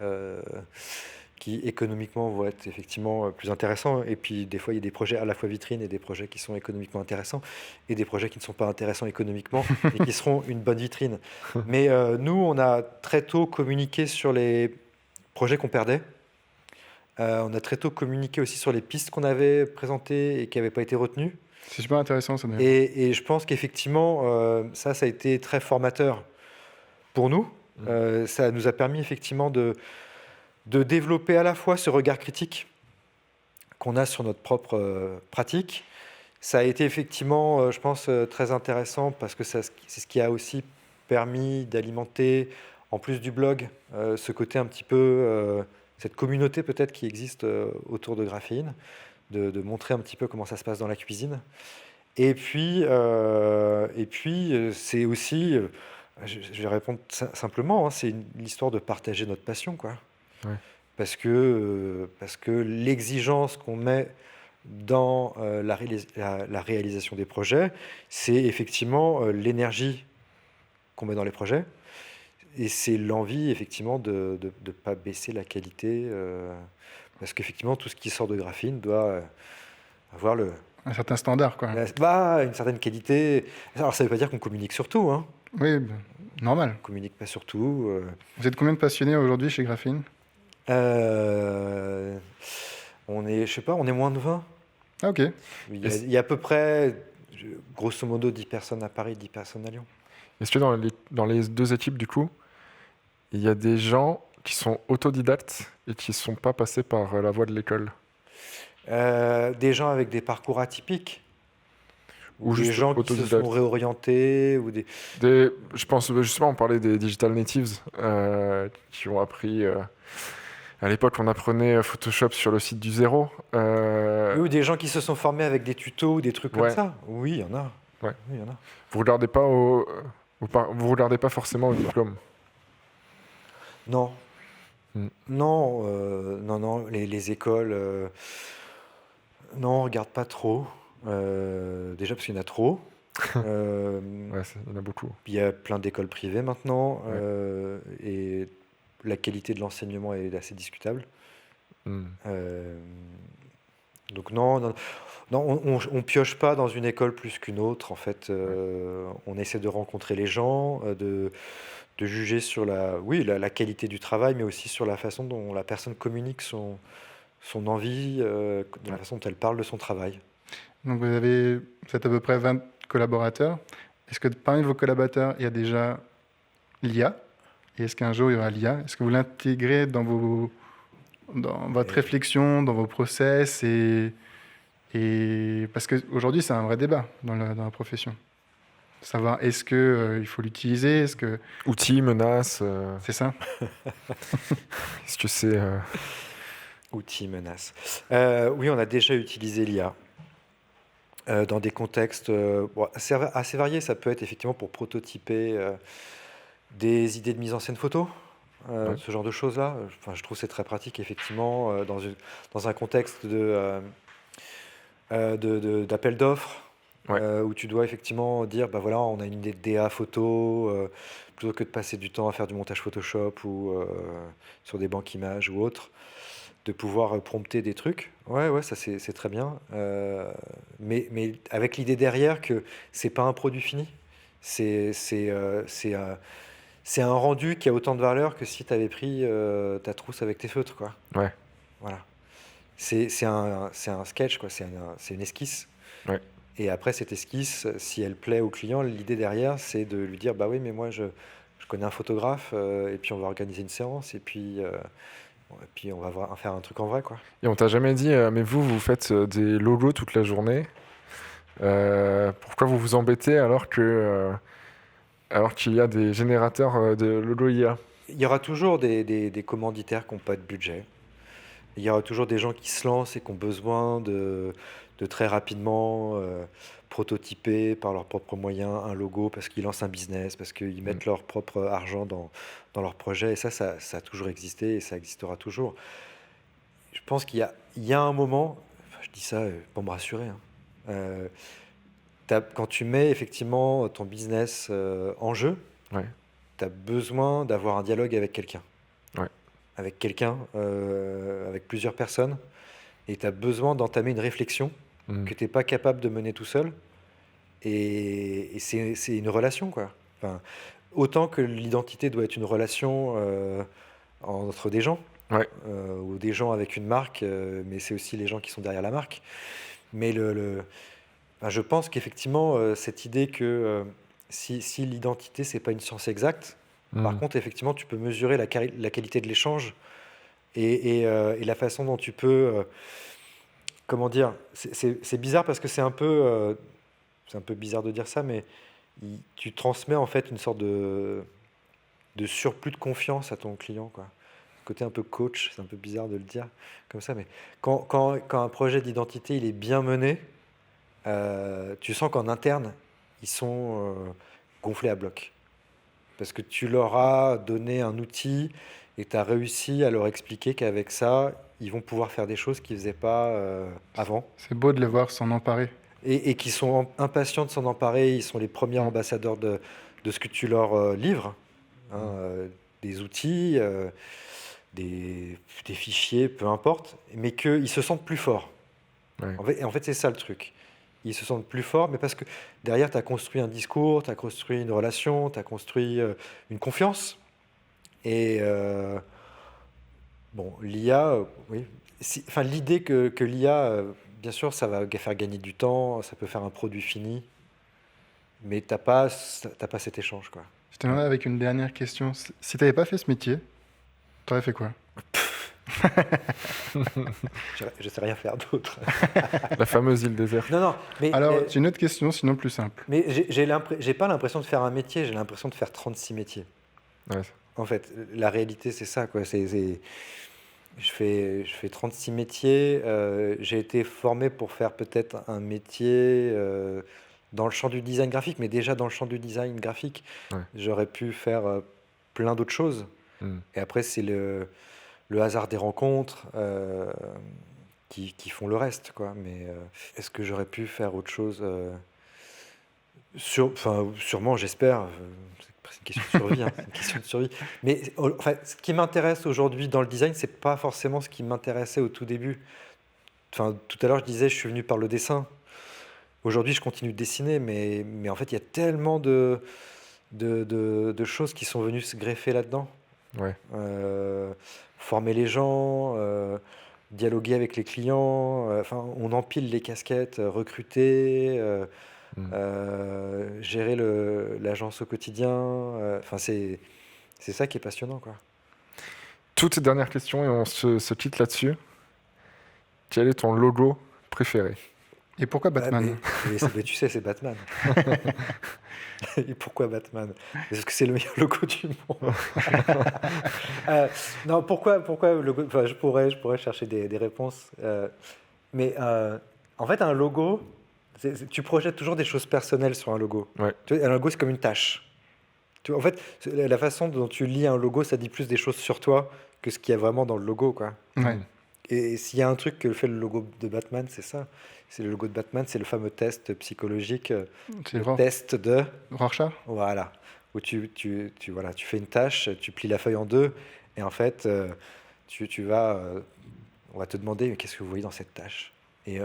qui économiquement vont être effectivement plus intéressants. Et puis des fois, il y a des projets à la fois vitrines et des projets qui sont économiquement intéressants et des projets qui ne sont pas intéressants économiquement et qui seront une bonne vitrine. Mais nous, on a très tôt communiqué sur les projets qu'on perdait. On a très tôt communiqué aussi sur les pistes qu'on avait présentées et qui n'avaient pas été retenues. C'est super intéressant, ça. Et je pense qu'effectivement, ça a été très formateur pour nous. Ça nous a permis effectivement de développer à la fois ce regard critique qu'on a sur notre propre pratique. Ça a été effectivement, je pense, très intéressant parce que c'est ce qui a aussi permis d'alimenter, en plus du blog, ce côté un petit peu, cette communauté peut-être qui existe autour de Graphene, de montrer un petit peu comment ça se passe dans la cuisine. Et puis c'est aussi, je vais répondre simplement, c'est l'histoire de partager notre passion, quoi. Ouais. Parce que l'exigence qu'on met dans la réalisation des projets, c'est effectivement l'énergie qu'on met dans les projets, et c'est l'envie effectivement de ne pas baisser la qualité, parce qu'effectivement tout ce qui sort de Graphene doit avoir un certain standard, quoi. Une certaine qualité. Alors ça ne veut pas dire qu'on communique sur tout, hein. Oui, normal. On communique pas sur tout. Vous êtes combien de passionnés aujourd'hui chez Graphene? On est, je sais pas, on est moins de 20. Ah, ok. Il y a à peu près, grosso modo, 10 personnes à Paris, 10 personnes à Lyon. Est-ce que dans les deux équipes, du coup, il y a des gens qui sont autodidactes et qui ne sont pas passés par la voie de l'école? Des gens avec des parcours atypiques, ou des juste gens qui se sont réorientés, ou je pense justement, on parlait des digital natives qui ont appris. À l'époque, on apprenait Photoshop sur le site du zéro. Ou des gens qui se sont formés avec des tutos ou des trucs comme ça. Oui, il y en a. Ouais. Oui, il y en a. Vous regardez pas vous regardez pas forcément au diplôme? Non. Non, les écoles. Non, on regarde pas trop. Déjà parce qu'il y en a trop. Ouais, il y en a beaucoup. Il y a plein d'écoles privées maintenant, et la qualité de l'enseignement est assez discutable. Donc non, on pioche pas dans une école plus qu'une autre. En fait, on essaie de rencontrer les gens, de juger sur la qualité du travail, mais aussi sur la façon dont la personne communique son envie, de la façon dont elle parle de son travail. Donc vous êtes à peu près 20 collaborateurs. Est-ce que parmi vos collaborateurs, il y a déjà l'IA? Et est-ce qu'un jour il y aura l'IA? Est-ce que vous l'intégrez dans votre réflexion, dans vos process, et parce qu'aujourd'hui c'est un vrai débat dans la profession. Savoir est-ce qu'il faut l'utiliser, est-ce que... Outils, menaces... C'est ça. Est-ce que c'est... Outils, menaces. Oui, on a déjà utilisé l'IA dans des contextes assez variés. Ça peut être effectivement pour prototyper des idées de mise en scène photo, ce genre de choses-là. Je trouve que c'est très pratique, effectivement, dans un contexte d'appel d'offres, où tu dois effectivement dire, voilà, on a une idée de DA photo, plutôt que de passer du temps à faire du montage Photoshop ou sur des banques images ou autres, de pouvoir prompter des trucs. Ouais, ça c'est très bien. Mais avec l'idée derrière que c'est pas un produit fini. C'est un rendu qui a autant de valeur que si tu avais pris ta trousse avec tes feutres, quoi. Ouais. Voilà. C'est un sketch, quoi. C'est une esquisse. Ouais. Et après, cette esquisse, si elle plaît au client, l'idée derrière, c'est de lui dire, bah oui, mais moi, je connais un photographe, et puis on va organiser une séance, et puis on va faire un truc en vrai, quoi. Et on t'a jamais dit, mais vous faites des logos toute la journée. Pourquoi vous vous embêtez alors qu'il y a des générateurs de logos IA? Il y aura toujours des commanditaires qui n'ont pas de budget. Il y aura toujours des gens qui se lancent et qui ont besoin de très rapidement prototyper par leurs propres moyens un logo parce qu'ils lancent un business, parce qu'ils mettent leur propre argent dans leur projet. Et ça a toujours existé et ça existera toujours. Je pense qu'il y a un moment, je dis ça pour me rassurer, hein, quand tu mets effectivement ton business en jeu, Ouais. tu as besoin d'avoir un dialogue avec quelqu'un. Ouais. Avec quelqu'un, avec plusieurs personnes. Et tu as besoin d'entamer une réflexion que tu n'es pas capable de mener tout seul. Et c'est une relation, quoi. Enfin, autant que l'identité doit être une relation entre des gens, Ouais. ou des gens avec une marque, mais c'est aussi les gens qui sont derrière la marque. Mais je pense qu'effectivement, cette idée que si l'identité, c'est pas une science exacte, par contre, effectivement, tu peux mesurer la qualité de l'échange et la façon dont tu peux... comment dire, c'est bizarre parce que c'est un peu bizarre de dire ça, mais tu transmets en fait une sorte de surplus de confiance à ton client, quoi. Côté un peu coach, c'est un peu bizarre de le dire comme ça, mais quand un projet d'identité il est bien mené, tu sens qu'en interne, ils sont gonflés à bloc. Parce que tu leur as donné un outil et tu as réussi à leur expliquer qu'avec ça, ils vont pouvoir faire des choses qu'ils ne faisaient pas avant. C'est beau de les voir s'en emparer. Et qui sont impatients de s'en emparer. Ils sont les premiers ambassadeurs de ce que tu leur livres. Des outils, des fichiers, peu importe. Mais qu'ils se sentent plus forts. Ouais. En fait, c'est ça le truc. Ils se sentent plus forts, mais parce que derrière, tu as construit un discours, tu as construit une relation, tu as construit une confiance. Et bon, l'IA, oui. Enfin, l'idée que l'IA, bien sûr, ça va faire gagner du temps, ça peut faire un produit fini, mais t'as pas cet échange, quoi. Je terminerai avec une dernière question. Si tu n'avais pas fait ce métier, tu aurais fait quoi? Je sais rien faire d'autre. La fameuse île déserte. Non, mais... Alors, c'est une autre question, sinon plus simple. Mais j'ai pas l'impression de faire un métier, j'ai l'impression de faire 36 métiers. Ouais. En fait, la réalité, c'est ça, quoi. Je fais 36 métiers. J'ai été formé pour faire peut-être un métier dans le champ du design graphique, mais déjà dans le champ du design graphique, j'aurais pu faire plein d'autres choses. Et après, c'est le hasard des rencontres qui font le reste, quoi. Mais est-ce que j'aurais pu faire autre chose sûrement, j'espère. C'est une question de survie. C'est une question de survie. Mais ce qui m'intéresse aujourd'hui dans le design, c'est pas forcément ce qui m'intéressait au tout début. Tout à l'heure, je disais, je suis venu par le dessin. Aujourd'hui, je continue de dessiner, mais en fait, il y a tellement de choses qui sont venues se greffer là-dedans. Ouais. Former les gens, dialoguer avec les clients. On empile les casquettes, recruter. Gérer l'agence au quotidien, c'est ça qui est passionnant, quoi. Toute dernière question et on se quitte là-dessus. Quel est ton logo préféré? Et pourquoi Batman? Mais tu sais, c'est Batman. Et pourquoi Batman? Parce que c'est le meilleur logo du monde. Non, pourquoi le logo? Je pourrais chercher des réponses. Mais en fait, un logo... tu projettes toujours des choses personnelles sur un logo. Ouais. Tu vois, un logo, c'est comme une tâche. En fait, la façon dont tu lis un logo, ça dit plus des choses sur toi que ce qu'il y a vraiment dans le logo, quoi. Ouais. Et s'il y a un truc que fait le logo de Batman, c'est ça. C'est le logo de Batman, c'est le fameux test psychologique, le test de... Rorschach. Voilà. Où tu fais une tâche, tu plies la feuille en deux, et en fait, on va te demander, mais qu'est-ce que vous voyez dans cette tâche? Et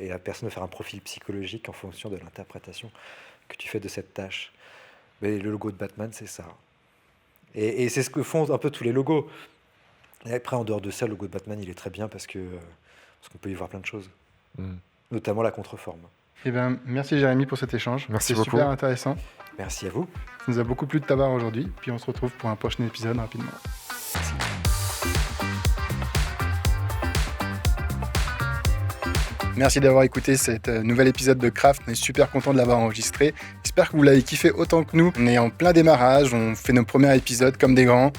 la personne va faire un profil psychologique en fonction de l'interprétation que tu fais de cette tâche. Mais le logo de Batman, c'est ça. Et c'est ce que font un peu tous les logos. Et après, en dehors de ça, le logo de Batman, il est très bien parce qu'on peut y voir plein de choses. notamment la contreforme. Eh ben, merci Jérémy pour cet échange. Merci C'était beaucoup. super intéressant. Merci à vous. Ça nous a beaucoup plu de t'avoir aujourd'hui. Puis on se retrouve pour un prochain épisode rapidement. Merci d'avoir écouté cet nouvel épisode de Craft. On est super content de l'avoir enregistré. J'espère que vous l'avez kiffé autant que nous. On est en plein démarrage. On fait nos premiers épisodes comme des grands.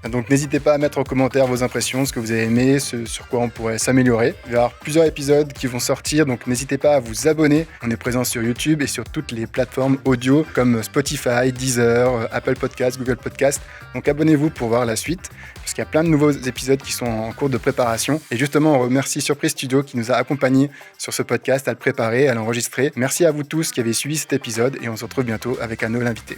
Donc n'hésitez pas à mettre en commentaire vos impressions, ce que vous avez aimé, ce sur quoi on pourrait s'améliorer. Il va y avoir plusieurs épisodes qui vont sortir, donc n'hésitez pas à vous abonner. On est présent sur YouTube et sur toutes les plateformes audio comme Spotify, Deezer, Apple Podcasts, Google Podcasts. Donc abonnez-vous pour voir la suite, parce qu'il y a plein de nouveaux épisodes qui sont en cours de préparation. Et justement, on remercie Surprise Studio qui nous a accompagnés sur ce podcast, à le préparer, à l'enregistrer. Merci à vous tous qui avez suivi cet épisode et on se retrouve bientôt avec un nouvel invité.